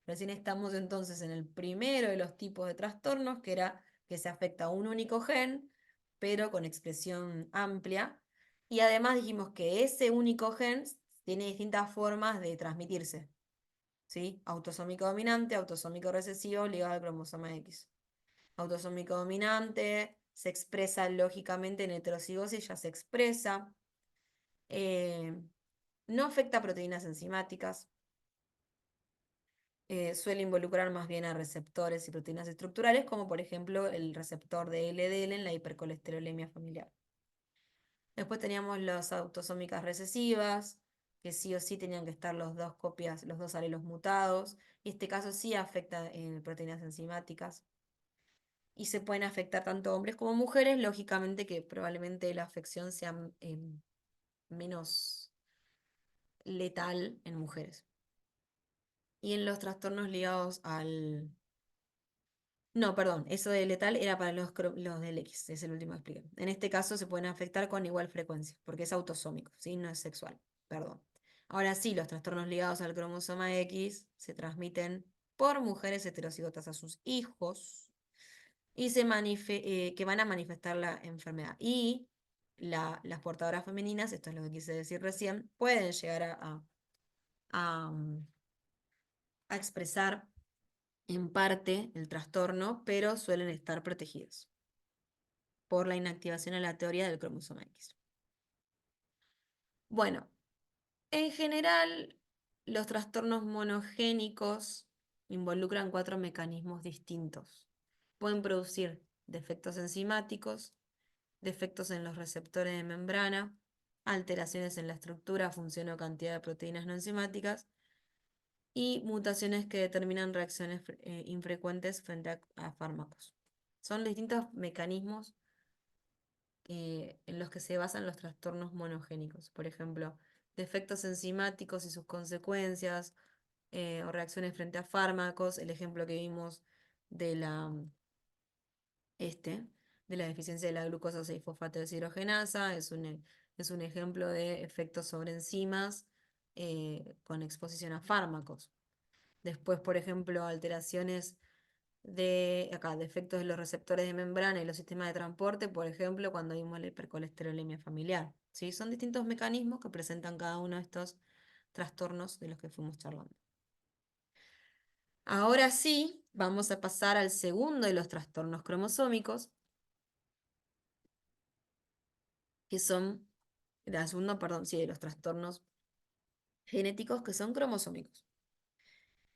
Recién estamos entonces en el primero de los tipos de trastornos, que era que se afecta a un único gen, pero con expresión amplia. Y además dijimos que ese único gen tiene distintas formas de transmitirse, ¿sí? Autosómico dominante, autosómico recesivo ligado al cromosoma X. Autosómico dominante, se expresa lógicamente en heterocigosis, ya se expresa. eh, no afecta a proteínas enzimáticas, suele involucrar más bien a receptores y proteínas estructurales, como por ejemplo el receptor de LDL en la hipercolesterolemia familiar. Después teníamos las autosómicas recesivas, que sí o sí tenían que estar los dos copias, los dos alelos mutados, y este caso sí afecta proteínas enzimáticas. Y se pueden afectar tanto hombres como mujeres, lógicamente que probablemente la afección sea menos letal en mujeres. Y en los trastornos ligados al... No, perdón, eso de letal era para los del X, es el último que expliqué. En este caso se pueden afectar con igual frecuencia, porque es autosómico, ¿sí? No es sexual, perdón. Ahora sí, los trastornos ligados al cromosoma X se transmiten por mujeres heterocigotas a sus hijos y que van a manifestar la enfermedad. Y las portadoras femeninas, esto es lo que quise decir recién, pueden llegar a expresar en parte el trastorno, pero suelen estar protegidos por la inactivación aleatoria del cromosoma X. Bueno, en general, los trastornos monogénicos involucran cuatro mecanismos distintos. Pueden producir defectos enzimáticos, defectos en los receptores de membrana, alteraciones en la estructura, función o cantidad de proteínas no enzimáticas y mutaciones que determinan reacciones infrecuentes frente a fármacos. Son distintos mecanismos en los que se basan los trastornos monogénicos. Por ejemplo, defectos enzimáticos y sus consecuencias, o reacciones frente a fármacos, el ejemplo que vimos de este, de la deficiencia de la glucosa 6-fosfato deshidrogenasa, es un ejemplo de efectos sobre enzimas con exposición a fármacos. Después, por ejemplo, alteraciones acá, defectos de los receptores de membrana y los sistemas de transporte, por ejemplo, cuando vimos la hipercolesterolemia familiar. ¿Sí? Son distintos mecanismos que presentan cada uno de estos trastornos de los que fuimos charlando. Ahora sí, vamos a pasar al segundo de los trastornos cromosómicos, que son, el segundo, perdón, sí, de los trastornos genéticos que son cromosómicos.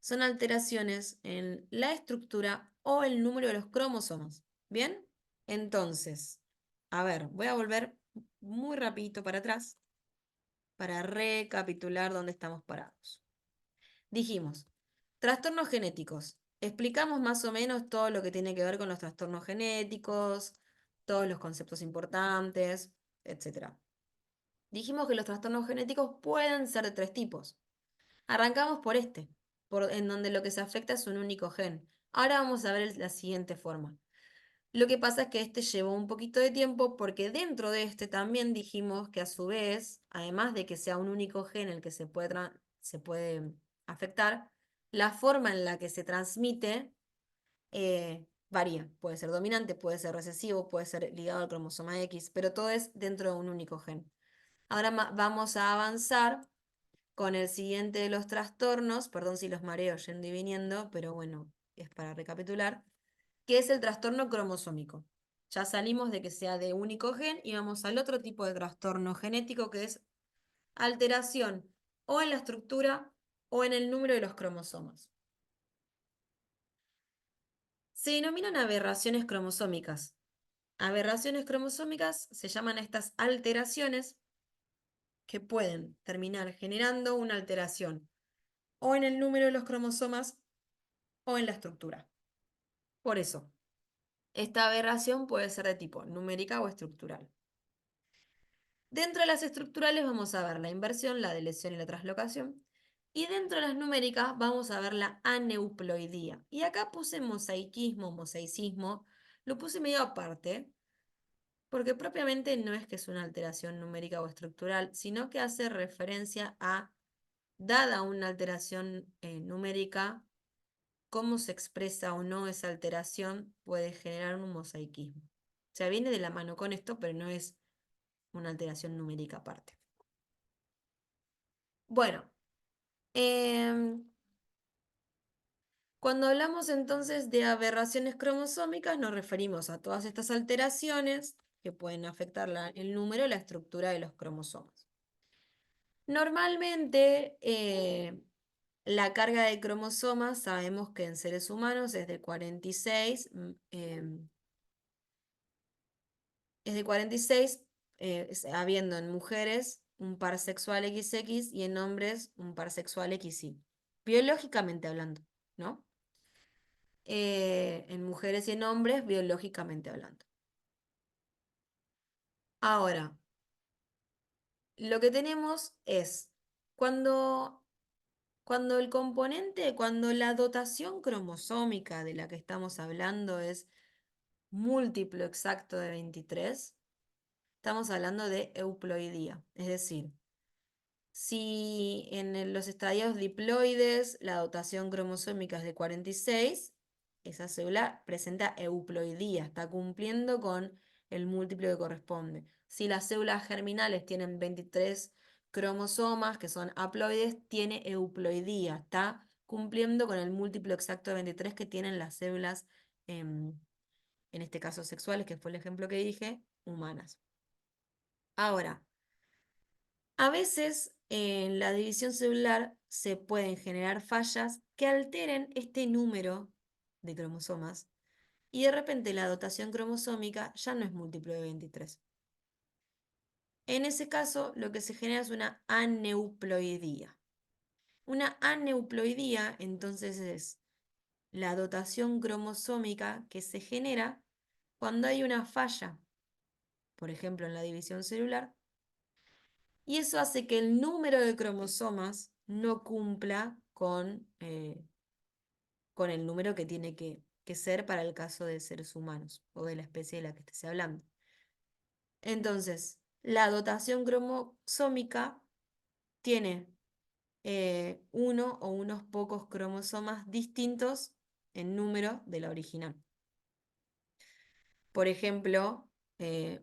Son alteraciones en la estructura o el número de los cromosomas. ¿Bien? Entonces, a ver, voy a volver muy rapidito para atrás para recapitular dónde estamos parados. Dijimos, trastornos genéticos. Explicamos más o menos todo lo que tiene que ver con los trastornos genéticos, todos los conceptos importantes, etc. Dijimos que los trastornos genéticos pueden ser de tres tipos. Arrancamos por este, en donde lo que se afecta es un único gen. Ahora vamos a ver la siguiente forma. Lo que pasa es que este llevó un poquito de tiempo porque dentro de este también dijimos que a su vez, además de que sea un único gen el que se puede afectar, la forma en la que se transmite varía. Puede ser dominante, puede ser recesivo, puede ser ligado al cromosoma X, pero todo es dentro de un único gen. Ahora vamos a avanzar con el siguiente de los trastornos, perdón si los mareo yendo y viniendo, pero bueno, es para recapitular, que es el trastorno cromosómico. Ya salimos de que sea de único gen y vamos al otro tipo de trastorno genético que es alteración o en la estructura o en el número de los cromosomas. Se denominan aberraciones cromosómicas. Aberraciones cromosómicas se llaman a estas alteraciones que pueden terminar generando una alteración o en el número de los cromosomas o en la estructura. Por eso, esta aberración puede ser de tipo numérica o estructural. Dentro de las estructurales vamos a ver la inversión, la deleción y la translocación. Y dentro de las numéricas vamos a ver la aneuploidía. Y acá puse mosaicismo, mosaicismo, lo puse medio aparte, porque propiamente no es que es una alteración numérica o estructural, sino que hace referencia a, dada una alteración numérica, cómo se expresa o no esa alteración puede generar un mosaicismo. O sea, viene de la mano con esto, pero no es una alteración numérica aparte. Bueno, em, cuando hablamos entonces de aberraciones cromosómicas, nos referimos a todas estas alteraciones que pueden afectar el número y la estructura de los cromosomas. Normalmente, la carga de cromosomas sabemos que en seres humanos es de 46, es de 46, habiendo en mujeres un par sexual XX y en hombres un par sexual XY, biológicamente hablando, ¿no? En mujeres y en hombres, biológicamente hablando. Ahora, lo que tenemos es cuando, cuando la dotación cromosómica de la que estamos hablando es múltiplo exacto de 23, estamos hablando de euploidía, es decir, si en los estadios diploides la dotación cromosómica es de 46, esa célula presenta euploidía, está cumpliendo con el múltiplo que corresponde. Si las células germinales tienen 23 cromosomas, que son haploides, tiene euploidía, está cumpliendo con el múltiplo exacto de 23 que tienen las células, em, en este caso sexuales, que fue el ejemplo que dije, humanas. Ahora, a veces en la división celular se pueden generar fallas que alteren este número de cromosomas y de repente la dotación cromosómica ya no es múltiplo de 23. En ese caso, lo que se genera es una aneuploidía. Una aneuploidía, entonces, es la dotación cromosómica que se genera cuando hay una falla, por ejemplo, en la división celular, y eso hace que el número de cromosomas no cumpla con el número que tiene que ser para el caso de seres humanos o de la especie de la que estés hablando. Entonces, la dotación cromosómica tiene uno o unos pocos cromosomas distintos en número de la original. Por ejemplo,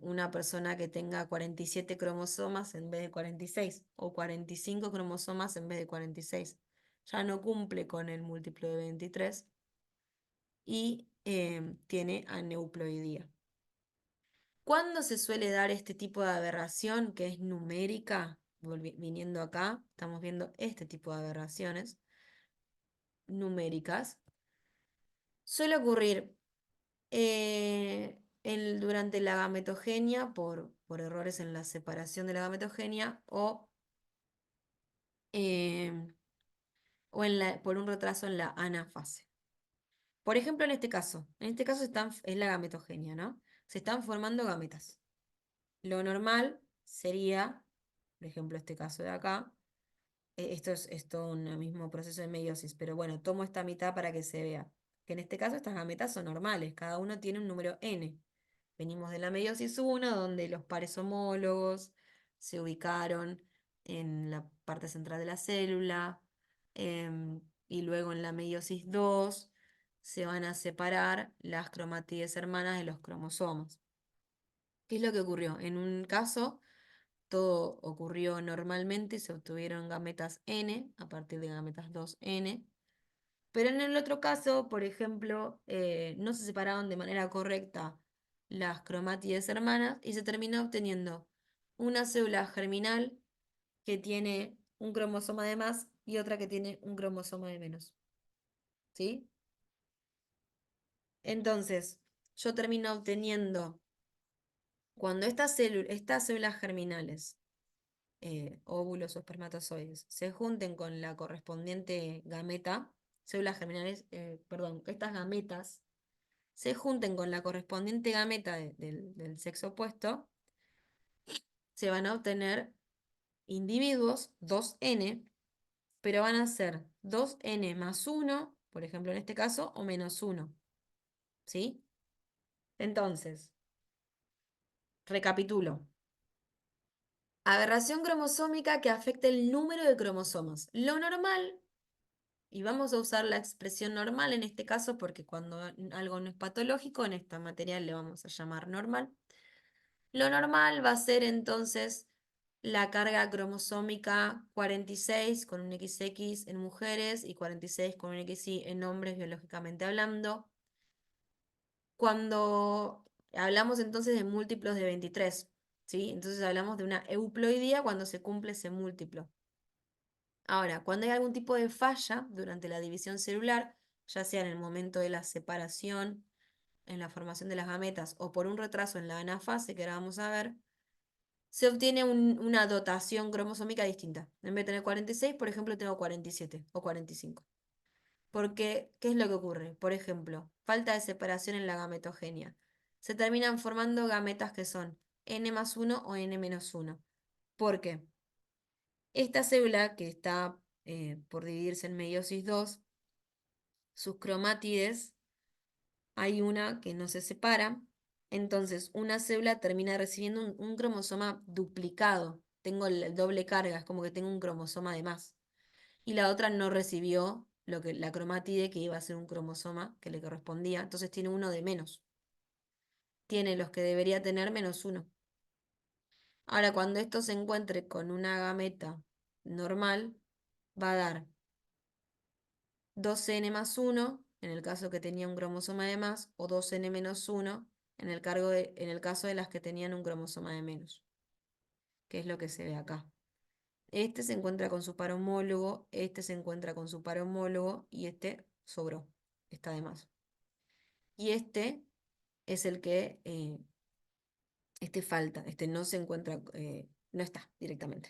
una persona que tenga 47 cromosomas en vez de 46 o 45 cromosomas en vez de 46 ya no cumple con el múltiplo de 23 y tiene aneuploidía. ¿Cuándo se suele dar este tipo de aberración que es numérica? Viniendo acá, estamos viendo este tipo de aberraciones numéricas. Suele ocurrir durante la gametogenia por errores en la separación de la gametogenia eh, por un retraso en la anafase. Por ejemplo, en este caso es la gametogenia, ¿no? Se están formando gametas. Lo normal sería, por ejemplo, este caso de acá, esto es todo un mismo proceso de meiosis, pero bueno, tomo esta mitad para que se vea. Que en este caso estas gametas son normales, cada uno tiene un número n. Venimos de la meiosis 1, donde los pares homólogos se ubicaron en la parte central de la célula, y luego en la meiosis 2 se van a separar las cromátides hermanas de los cromosomas. ¿Qué es lo que ocurrió? En un caso, todo ocurrió normalmente, se obtuvieron gametas N a partir de gametas 2N, pero en el otro caso, por ejemplo, no se separaron de manera correcta las cromátides hermanas y se terminó obteniendo una célula germinal que tiene un cromosoma de más y otra que tiene un cromosoma de menos. ¿Sí? Entonces, yo termino obteniendo, cuando estas células germinales, óvulos o espermatozoides, se junten con la correspondiente gameta, células germinales, perdón, estas gametas se junten con la correspondiente gameta del sexo opuesto, se van a obtener individuos 2N, pero van a ser 2N más 1, por ejemplo en este caso, o menos 1. ¿Sí? Entonces, recapitulo. Aberración cromosómica que afecta el número de cromosomas. Lo normal, y vamos a usar la expresión normal en este caso porque cuando algo no es patológico, en esta materia le vamos a llamar normal. Lo normal va a ser entonces la carga cromosómica 46 con un XX en mujeres y 46 con un XY en hombres biológicamente hablando. Cuando hablamos entonces de múltiplos de 23, ¿sí? Entonces hablamos de una euploidía cuando se cumple ese múltiplo. Ahora, cuando hay algún tipo de falla durante la división celular, ya sea en el momento de la separación, en la formación de las gametas o por un retraso en la anafase que ahora vamos a ver, se obtiene una dotación cromosómica distinta. En vez de tener 46, por ejemplo, tengo 47 o 45. Porque, ¿qué es lo que ocurre? Por ejemplo, falta de separación en la gametogenia. Se terminan formando gametas que son n más 1 o n menos 1. ¿Por qué? Esta célula que está por dividirse en meiosis 2, sus cromátides, hay una que no se separa, entonces una célula termina recibiendo un cromosoma duplicado. Tengo el doble carga, es como que tengo un cromosoma de más. Y la otra no recibió la cromátide que iba a ser un cromosoma que le correspondía, entonces tiene uno de menos. Tiene los que debería tener menos uno. Ahora, cuando esto se encuentre con una gameta normal, va a dar 2N más 1, en el caso que tenía un cromosoma de más, o 2N menos 1, en el caso de las que tenían un cromosoma de menos, que es lo que se ve acá. Este se encuentra con su par homólogo, este se encuentra con su par homólogo y este sobró, está de más. Y este es el que, este falta, este no se encuentra, no está directamente.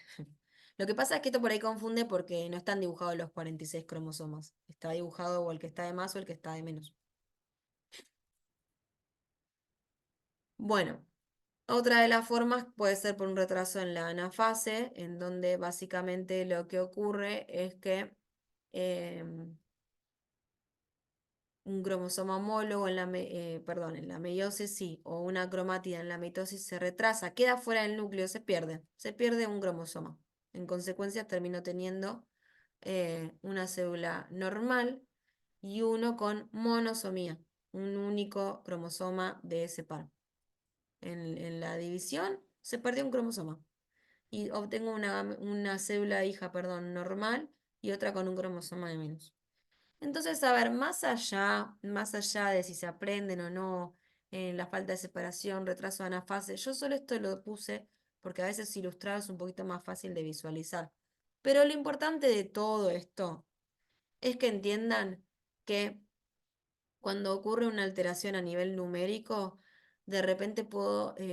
Lo que pasa es que esto por ahí confunde porque no están dibujados los 46 cromosomas. Está dibujado o el que está de más o el que está de menos. Bueno, otra de las formas puede ser por un retraso en la anafase, en donde básicamente lo que ocurre es que em, un cromosoma homólogo en la meiosis sí, o una cromátida en la mitosis se retrasa, queda fuera del núcleo, se pierde un cromosoma. En consecuencia, termino teniendo una célula normal y uno con monosomía, un único cromosoma de ese par. En la división se perdió un cromosoma y obtengo una célula hija, perdón, normal y otra con un cromosoma de menos. Entonces, a ver, más allá de si se aprenden o no, la falta de separación, retraso de anafase, yo solo esto lo puse porque a veces ilustrar es un poquito más fácil de visualizar. Pero lo importante de todo esto es que entiendan que cuando ocurre una alteración a nivel numérico, de repente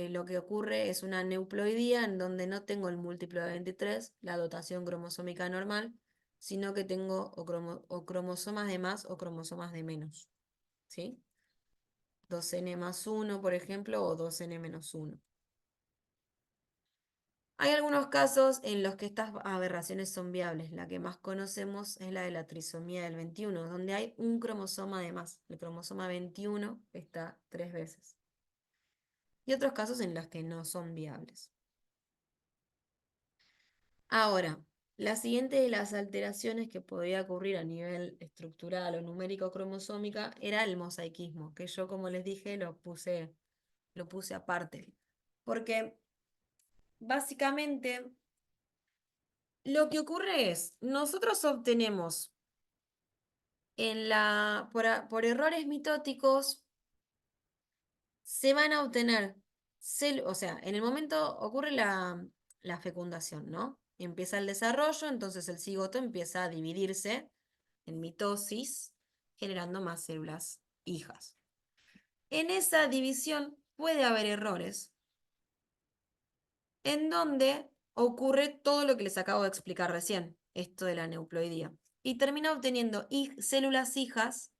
lo que ocurre es una neuploidía en donde no tengo el múltiplo de 23, la dotación cromosómica normal, sino que tengo o cromosomas de más o cromosomas de menos, ¿sí? 2N más 1, por ejemplo, o 2N menos 1. Hay algunos casos en los que estas aberraciones son viables. La que más conocemos es la de la trisomía del 21, donde hay un cromosoma de más. El cromosoma 21 está 3 veces. Y otros casos en los que no son viables. Ahora, la siguiente de las alteraciones que podría ocurrir a nivel estructural o numérico cromosómica era el mosaicismo, que yo, como les dije, lo puse aparte. Porque básicamente lo que ocurre es, nosotros obtenemos por errores mitóticos, se van a obtener, o sea, en el momento ocurre la fecundación, ¿no? Empieza el desarrollo, entonces el cigoto empieza a dividirse en mitosis, generando más células hijas. En esa división puede haber errores en donde ocurre todo lo que les acabo de explicar recién, esto de la neuploidía. Y termina obteniendo células hijas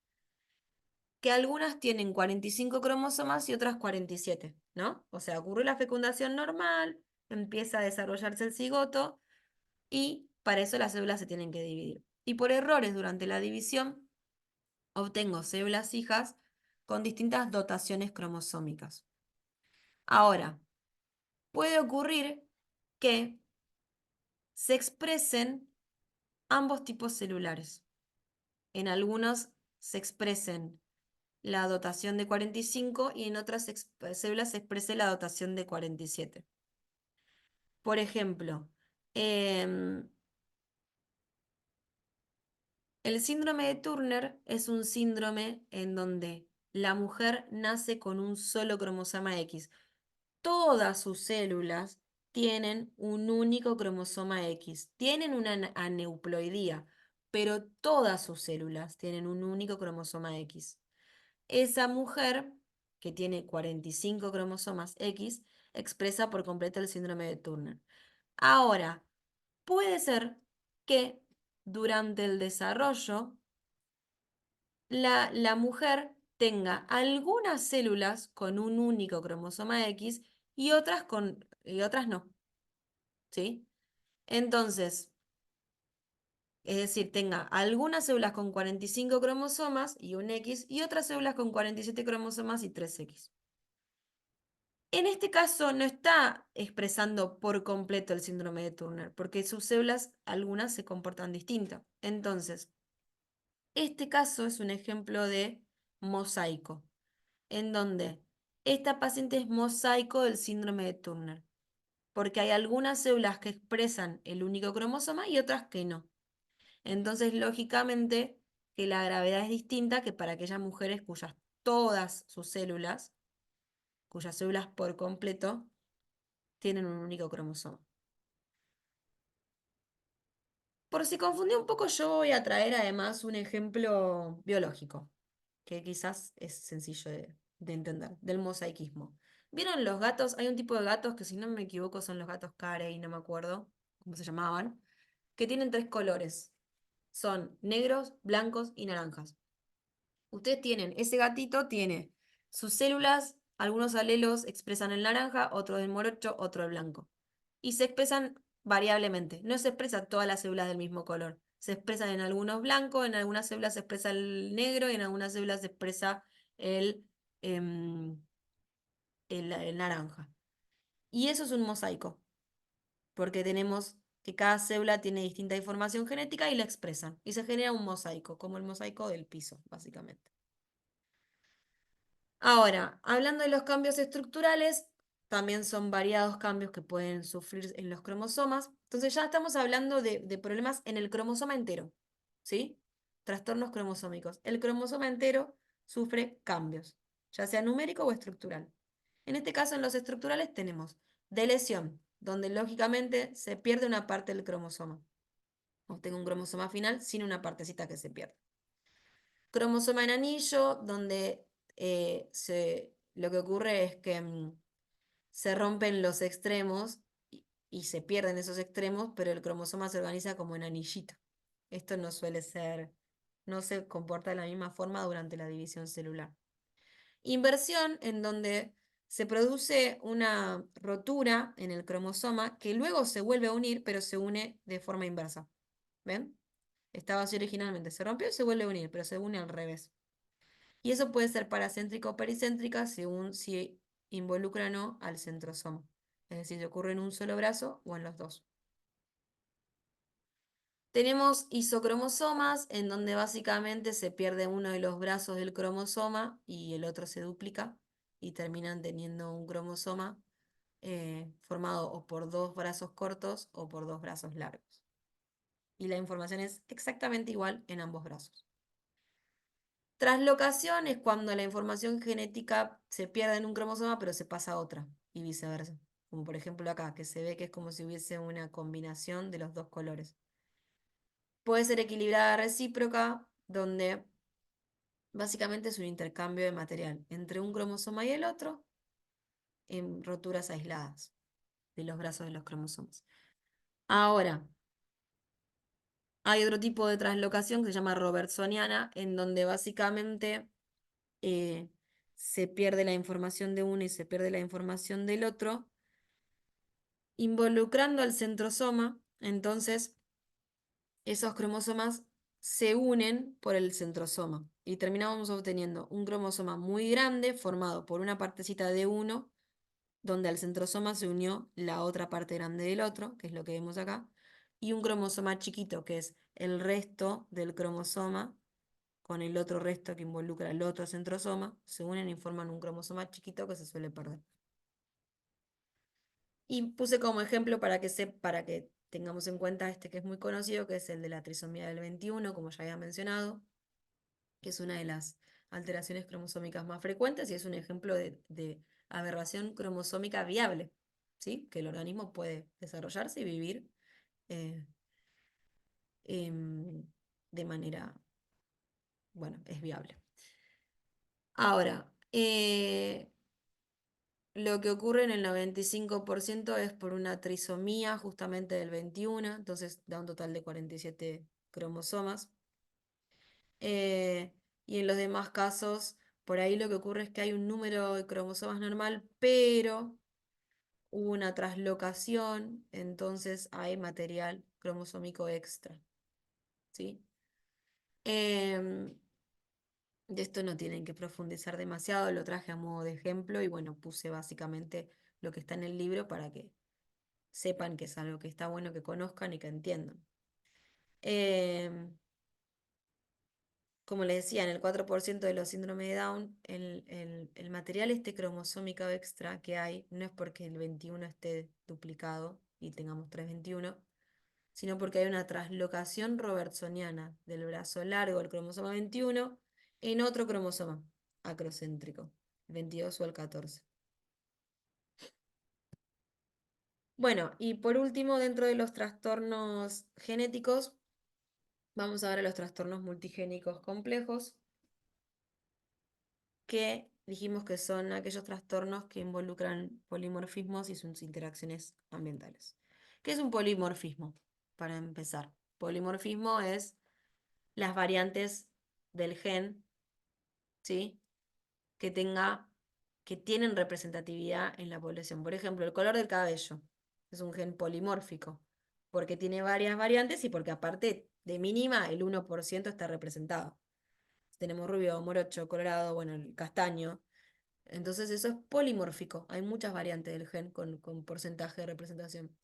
que algunas tienen 45 cromosomas y otras 47, ¿no? O sea, ocurre la fecundación normal, empieza a desarrollarse el cigoto y para eso las células se tienen que dividir. Y por errores durante la división, obtengo células hijas con distintas dotaciones cromosómicas. Ahora, puede ocurrir que se expresen ambos tipos celulares. En algunos se expresen la dotación de 45 y en otras células se exprese la dotación de 47. Por ejemplo, em, el síndrome de Turner es un síndrome en donde la mujer nace con un solo cromosoma X. Todas sus células tienen un único cromosoma X, tienen una aneuploidía, pero todas sus células tienen un único cromosoma X. Esa mujer, que tiene 45 cromosomas X, expresa por completo el síndrome de Turner. Ahora, puede ser que durante el desarrollo la mujer tenga algunas células con un único cromosoma X y otras no, ¿sí? Entonces, es decir, tenga algunas células con 45 cromosomas y un X y otras células con 47 cromosomas y 3X. En este caso no está expresando por completo el síndrome de Turner, porque sus células, algunas se comportan distinto. Entonces, este caso es un ejemplo de mosaico, en donde esta paciente es mosaico del síndrome de Turner, porque hay algunas células que expresan el único cromosoma y otras que no. Entonces, lógicamente, que la gravedad es distinta que para aquellas mujeres todas sus células, cuyas células por completo tienen un único cromosoma. Por si confundí un poco, yo voy a traer además un ejemplo biológico, que quizás es sencillo de entender, del mosaicismo. ¿Vieron los gatos? Hay un tipo de gatos que si no me equivoco son los gatos Carey, no me acuerdo cómo se llamaban, que tienen tres colores. Son negros, blancos y naranjas. Ustedes tienen, ese gatito tiene sus células, algunos alelos expresan el naranja, otros el morocho, otro el blanco. Y se expresan variablemente. No se expresan todas las células del mismo color. Se expresan en algunos blancos, en algunas células se expresa el negro y en algunas células se expresa el, em, el naranja. Y eso es un mosaico, porque tenemos que cada célula tiene distinta información genética y la expresan. Y se genera un mosaico, como el mosaico del piso, básicamente. Ahora, hablando de los cambios estructurales, también son variados cambios que pueden sufrir en los cromosomas. Entonces ya estamos hablando de problemas en el cromosoma entero, ¿sí? Trastornos cromosómicos. El cromosoma entero sufre cambios, ya sea numérico o estructural. En este caso, en los estructurales tenemos lesión, donde lógicamente se pierde una parte del cromosoma. O tengo un cromosoma final sin una partecita que se pierde. Cromosoma en anillo, donde lo que ocurre es que se rompen los extremos y se pierden esos extremos, pero el cromosoma se organiza como en anillito. Esto no suele ser, no se comporta de la misma forma durante la división celular. Inversión, en donde se produce una rotura en el cromosoma que luego se vuelve a unir, pero se une de forma inversa. ¿Ven? Estaba así originalmente, se rompió y se vuelve a unir, pero se une al revés. Y eso puede ser paracéntrica o pericéntrica según si involucra o no al centrosoma. Es decir, si ocurre en un solo brazo o en los dos. Tenemos isocromosomas, en donde básicamente se pierde uno de los brazos del cromosoma y el otro se duplica y terminan teniendo un cromosoma formado o por dos brazos cortos o por dos brazos largos. Y la información es exactamente igual en ambos brazos. Translocación es cuando la información genética se pierde en un cromosoma pero se pasa a otra y viceversa. Como por ejemplo acá, que se ve que es como si hubiese una combinación de los dos colores. Puede ser equilibrada recíproca, donde básicamente es un intercambio de material entre un cromosoma y el otro en roturas aisladas de los brazos de los cromosomas. Ahora, hay otro tipo de translocación que se llama robertsoniana, en donde básicamente eh, se pierde la información de uno y se pierde la información del otro, involucrando al centrosoma, entonces esos cromosomas se unen por el centrosoma y terminamos obteniendo un cromosoma muy grande formado por una partecita de uno, donde al centrosoma se unió la otra parte grande del otro, que es lo que vemos acá, y un cromosoma chiquito, que es el resto del cromosoma con el otro resto que involucra el otro centrosoma, se unen y forman un cromosoma chiquito que se suele perder. Y puse como ejemplo para que tengamos en cuenta este que es muy conocido, que es el de la trisomía del 21, como ya había mencionado, que es una de las alteraciones cromosómicas más frecuentes y es un ejemplo de aberración cromosómica viable, ¿sí? Que el organismo puede desarrollarse y vivir eh, em, de manera, bueno, es viable. Ahora, lo que ocurre en el 95% es por una trisomía justamente del 21, entonces da un total de 47 cromosomas. Eh, y en los demás casos, por ahí lo que ocurre es que hay un número de cromosomas normal, pero hubo una traslocación, entonces hay material cromosómico extra, ¿sí? Em, de esto no tienen que profundizar demasiado, lo traje a modo de ejemplo y bueno, puse básicamente lo que está en el libro para que sepan que es algo que está bueno que conozcan y que entiendan. Em, Como les decía, en el 4% de los síndromes de Down, el material este cromosómico extra que hay no es porque el 21 esté duplicado y tengamos 321, sino porque hay una traslocación robertsoniana del brazo largo del cromosoma 21 en otro cromosoma acrocéntrico, el 22 o el 14. Bueno, y por último, dentro de los trastornos genéticos, vamos a ver a los trastornos multigénicos complejos, que dijimos que son aquellos trastornos que involucran polimorfismos y sus interacciones ambientales. ¿Qué es un polimorfismo? Para empezar, polimorfismo es las variantes del gen, ¿sí? que tenga, que tienen representatividad en la población. Por ejemplo, el color del cabello es un gen polimórfico, porque tiene varias variantes y porque aparte de mínima el 1% está representado. Tenemos rubio, morocho, colorado, bueno, el castaño. Entonces eso es polimórfico. Hay muchas variantes del gen con porcentaje de representación.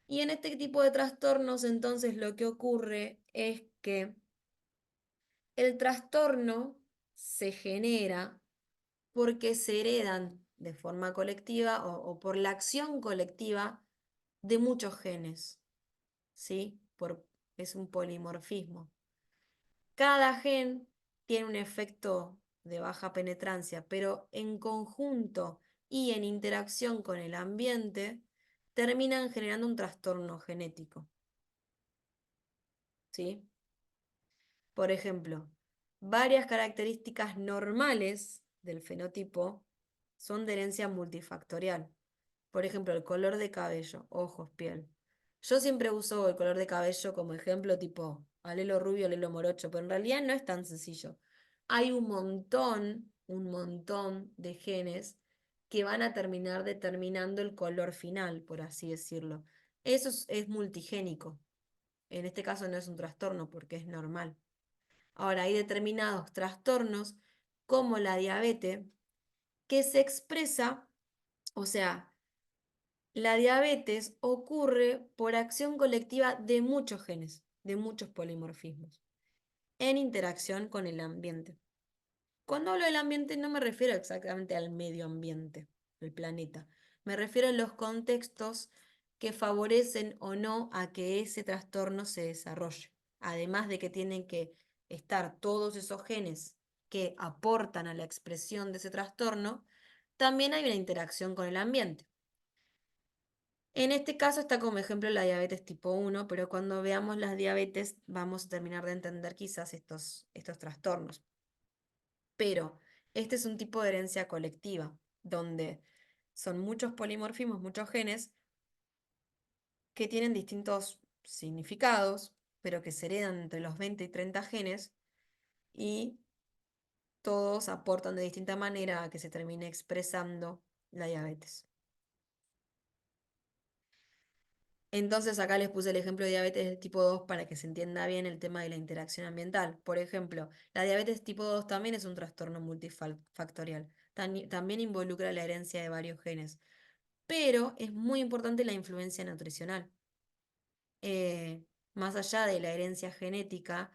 Y en este tipo de trastornos, entonces, lo que ocurre es que el trastorno se genera porque se heredan de forma colectiva o por la acción colectiva de muchos genes, ¿sí? Es un polimorfismo. Cada gen tiene un efecto de baja penetrancia, pero en conjunto y en interacción con el ambiente terminan generando un trastorno genético, ¿sí? Por ejemplo, varias características normales del fenotipo son de herencia multifactorial. Por ejemplo, el color de cabello, ojos, piel. Yo siempre uso el color de cabello como ejemplo tipo alelo rubio, alelo morocho, pero en realidad no es tan sencillo. Hay un montón de genes que van a terminar determinando el color final, por así decirlo. Eso es multigénico. En este caso no es un trastorno porque es normal. Ahora, hay determinados trastornos como la diabetes que se expresa, o sea, la diabetes ocurre por acción colectiva de muchos genes, de muchos polimorfismos, en interacción con el ambiente. Cuando hablo del ambiente no me refiero exactamente al medio ambiente, el planeta. Me refiero a los contextos que favorecen o no a que ese trastorno se desarrolle. Además de que tienen que estar todos esos genes que aportan a la expresión de ese trastorno, también hay una interacción con el ambiente. En este caso está como ejemplo la diabetes tipo 1, pero cuando veamos las diabetes vamos a terminar de entender quizás estos trastornos. Pero este es un tipo de herencia colectiva, donde son muchos polimorfismos, muchos genes que tienen distintos significados, pero que se heredan entre los 20 y 30 genes y todos aportan de distinta manera a que se termine expresando la diabetes. Entonces acá les puse el ejemplo de diabetes de tipo 2 para que se entienda bien el tema de la interacción ambiental. Por ejemplo, la diabetes tipo 2 también es un trastorno multifactorial. También involucra la herencia de varios genes. Pero es muy importante la influencia nutricional. Más allá de la herencia genética,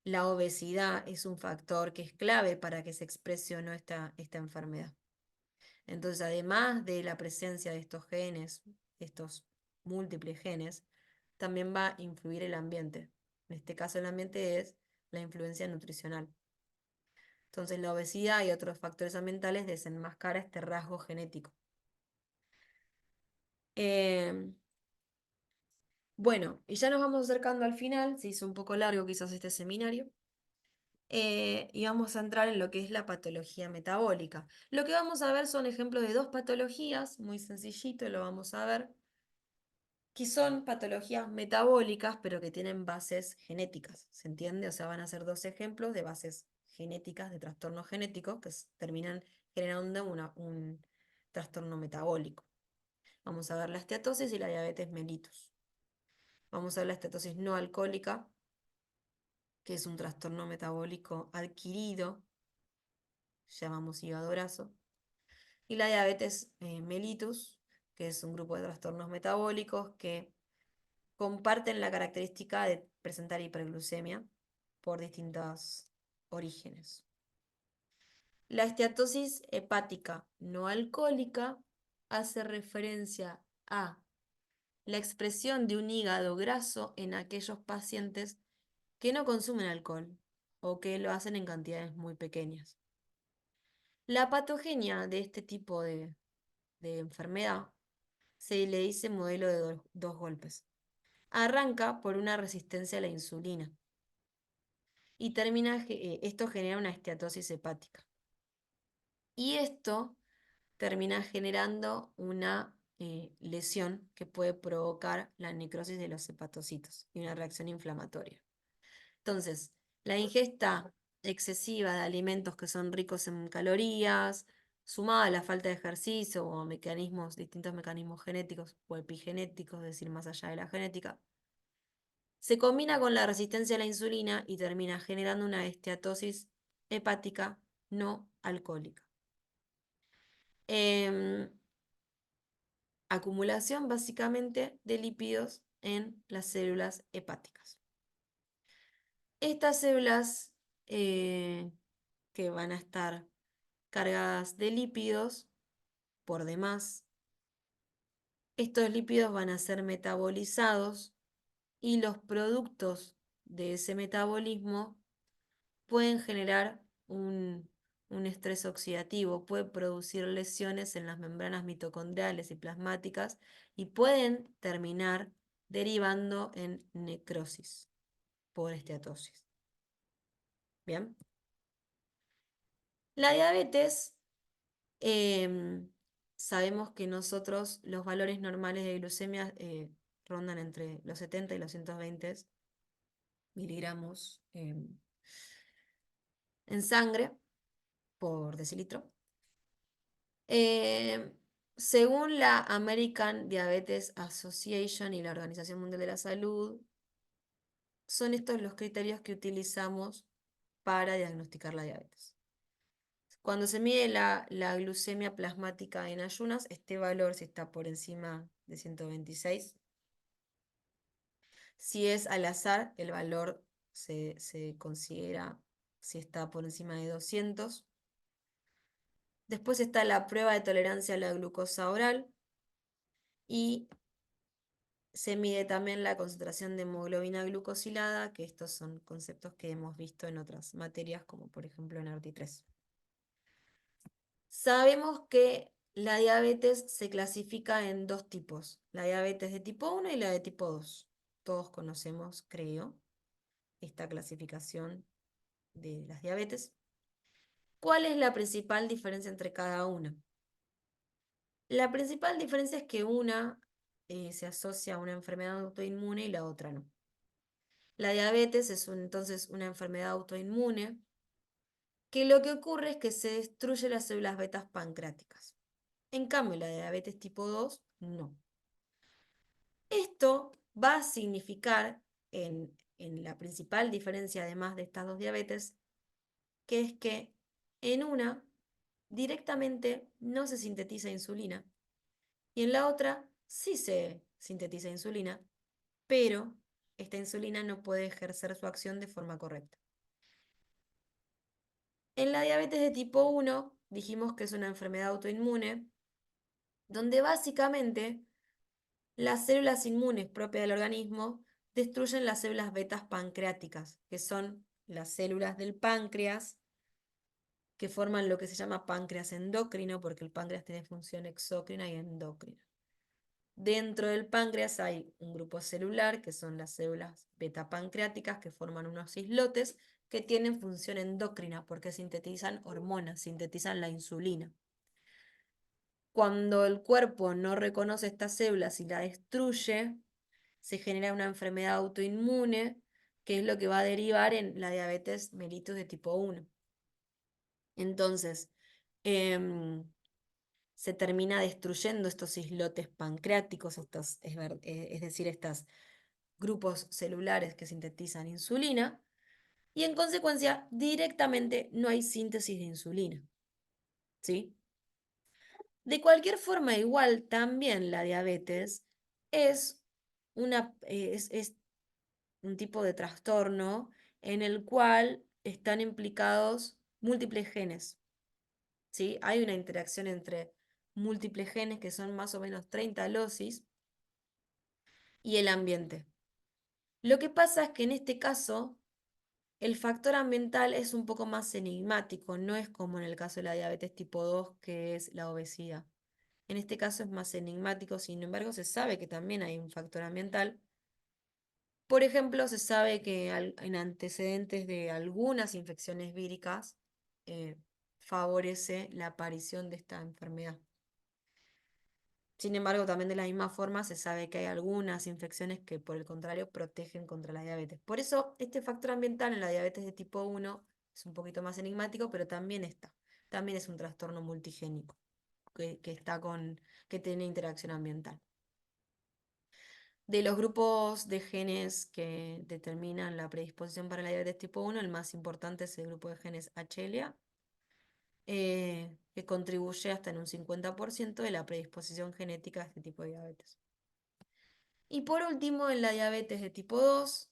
la obesidad es un factor que es clave para que se exprese o no esta enfermedad. Entonces, además de la presencia de estos genes, estos múltiples genes, también va a influir el ambiente. En este caso, el ambiente es la influencia nutricional. Entonces, la obesidad y otros factores ambientales desenmascara este rasgo genético. Em, bueno, y ya nos vamos acercando al final, se hizo un poco largo quizás este seminario, y vamos a entrar en lo que es la patología metabólica. Lo que vamos a ver son ejemplos de dos patologías, muy sencillito, lo vamos a ver que son patologías metabólicas, pero que tienen bases genéticas, ¿se entiende? O sea, van a ser dos ejemplos de bases genéticas, de trastornos genéticos, que terminan generando un trastorno metabólico. Vamos a ver la esteatosis y la diabetes mellitus. Vamos a ver la esteatosis no alcohólica, que es un trastorno metabólico adquirido, llamamos hígado graso, y la diabetes mellitus, que es un grupo de trastornos metabólicos que comparten la característica de presentar hiperglucemia por distintos orígenes. La esteatosis hepática no alcohólica hace referencia a la expresión de un hígado graso en aquellos pacientes que no consumen alcohol o que lo hacen en cantidades muy pequeñas. La patogenia de este tipo de enfermedad se le dice modelo de dos golpes. Arranca por una resistencia a la insulina y esto genera una esteatosis hepática. Y esto termina generando una lesión que puede provocar la necrosis de los hepatocitos y una reacción inflamatoria. Entonces, la ingesta excesiva de alimentos que son ricos en calorías, sumada a la falta de ejercicio o distintos mecanismos genéticos o epigenéticos, es decir, más allá de la genética, se combina con la resistencia a la insulina y termina generando una esteatosis hepática no alcohólica. Em, Acumulación básicamente de lípidos en las células hepáticas. Estas células que van a estar cargadas de lípidos por demás, estos lípidos van a ser metabolizados y los productos de ese metabolismo pueden generar un estrés oxidativo, puede producir lesiones en las membranas mitocondriales y plasmáticas y pueden terminar derivando en necrosis por esteatosis. Bien. La diabetes, em, sabemos que nosotros los valores normales de glucemia rondan entre los 70 y los 120 miligramos en sangre por decilitro. Eh, Según la American Diabetes Association y la Organización Mundial de la Salud, son estos los criterios que utilizamos para diagnosticar la diabetes. Cuando se mide la glucemia plasmática en ayunas, este valor, si está por encima de 126, si es al azar, el valor se considera si está por encima de 200. Después está la prueba de tolerancia a la glucosa oral y se mide también la concentración de hemoglobina glucosilada, que estos son conceptos que hemos visto en otras materias, como por ejemplo en ARTI3. Sabemos que la diabetes se clasifica en dos tipos, la diabetes de tipo 1 y la de tipo 2. Todos conocemos, creo, esta clasificación de las diabetes. ¿Cuál es la principal diferencia entre cada una? La principal diferencia es que una se asocia a una enfermedad autoinmune y la otra no. La diabetes es entonces una enfermedad autoinmune que lo que ocurre es que se destruye las células betas pancreáticas. En cambio, la diabetes tipo 2 no. Esto va a significar en la principal diferencia además de estas dos diabetes, que es que en una directamente no se sintetiza insulina y en la otra sí se sintetiza insulina, pero esta insulina no puede ejercer su acción de forma correcta. En la diabetes de tipo 1 dijimos que es una enfermedad autoinmune, donde básicamente las células inmunes propias del organismo destruyen las células betas pancreáticas, que son las células del páncreas que forman lo que se llama páncreas endocrino, porque el páncreas tiene función exócrina y endocrina. Dentro del páncreas hay un grupo celular, que son las células beta pancreáticas, que forman unos islotes que tienen función endocrina, porque sintetizan hormonas, sintetizan la insulina. Cuando el cuerpo no reconoce estas células y la destruye, se genera una enfermedad autoinmune, que es lo que va a derivar en la diabetes mellitus de tipo 1. Entonces, se termina destruyendo estos islotes pancreáticos, es decir, estos grupos celulares que sintetizan insulina, y en consecuencia directamente no hay síntesis de insulina. ¿Sí? De cualquier forma, igual también la diabetes es, es un tipo de trastorno en el cual están implicados múltiples genes. ¿Sí? Hay una interacción entre múltiples genes que son más o menos 30 locis y el ambiente. Lo que pasa es que en este caso el factor ambiental es un poco más enigmático, no es como en el caso de la diabetes tipo 2, que es la obesidad. En este caso es más enigmático, sin embargo se sabe que también hay un factor ambiental. Por ejemplo, se sabe que en antecedentes de algunas infecciones víricas eh, favorece la aparición de esta enfermedad. Sin embargo, también de la misma forma se sabe que hay algunas infecciones que por el contrario protegen contra la diabetes. Por eso, este factor ambiental en la diabetes de tipo 1 es un poquito más enigmático, pero también está. También es un trastorno multigénico que está que tiene interacción ambiental. De los grupos de genes que determinan la predisposición para la diabetes tipo 1, el más importante es el grupo de genes HLA, que contribuye hasta en un 50% de la predisposición genética a este tipo de diabetes. Y por último, en la diabetes de tipo 2,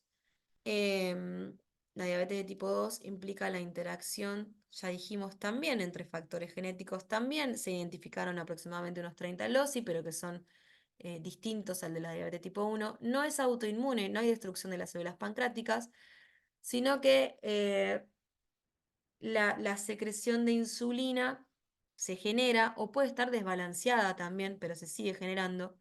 la diabetes de tipo 2 implica la interacción, ya dijimos también, entre factores genéticos también. Se identificaron aproximadamente unos 30 LOCI, pero que son distintos al de la diabetes tipo 1. No es autoinmune, no hay destrucción de las células pancreáticas, sino que la secreción de insulina se genera o puede estar desbalanceada también, pero se sigue generando.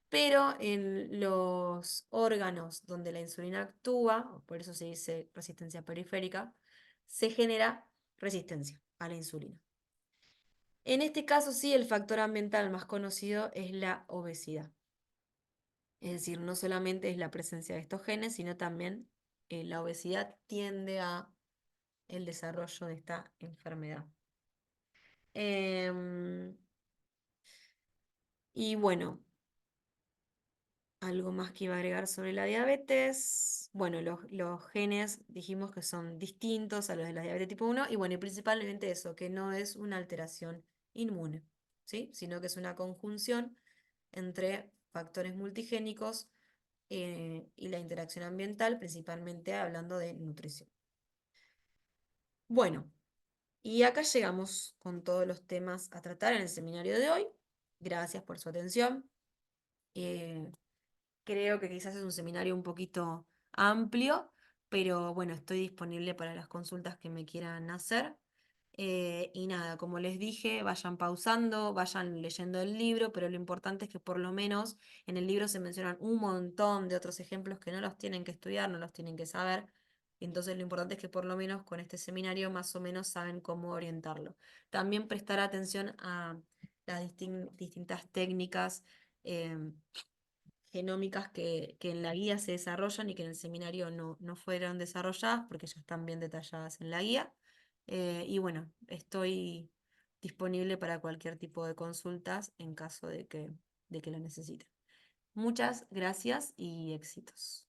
Pero en los órganos donde la insulina actúa, por eso se dice resistencia periférica, se genera resistencia a la insulina. En este caso sí, el factor ambiental más conocido es la obesidad. Es decir, no solamente es la presencia de estos genes, sino también la obesidad tiende a el desarrollo de esta enfermedad. Em, y bueno, algo más que iba a agregar sobre la diabetes. Bueno, los genes dijimos que son distintos a los de la diabetes tipo 1 y bueno, y principalmente eso, que no es una alteración inmune, ¿sí? Sino que es una conjunción entre factores multigénicos y la interacción ambiental, principalmente hablando de nutrición. Bueno, y acá llegamos con todos los temas a tratar en el seminario de hoy. Gracias por su atención. Eh, Creo que quizás es un seminario un poquito amplio, pero bueno, estoy disponible para las consultas que me quieran hacer. Y nada, como les dije, vayan pausando, vayan leyendo el libro, pero lo importante es que por lo menos en el libro se mencionan un montón de otros ejemplos que no los tienen que estudiar, no los tienen que saber. Entonces lo importante es que por lo menos con este seminario más o menos saben cómo orientarlo. También prestar atención a las distintas técnicas. em, Genómicas que en la guía se desarrollan y que en el seminario no fueron desarrolladas porque ya están bien detalladas en la guía. Y bueno, estoy disponible para cualquier tipo de consultas en caso de que lo necesiten. Muchas gracias y éxitos.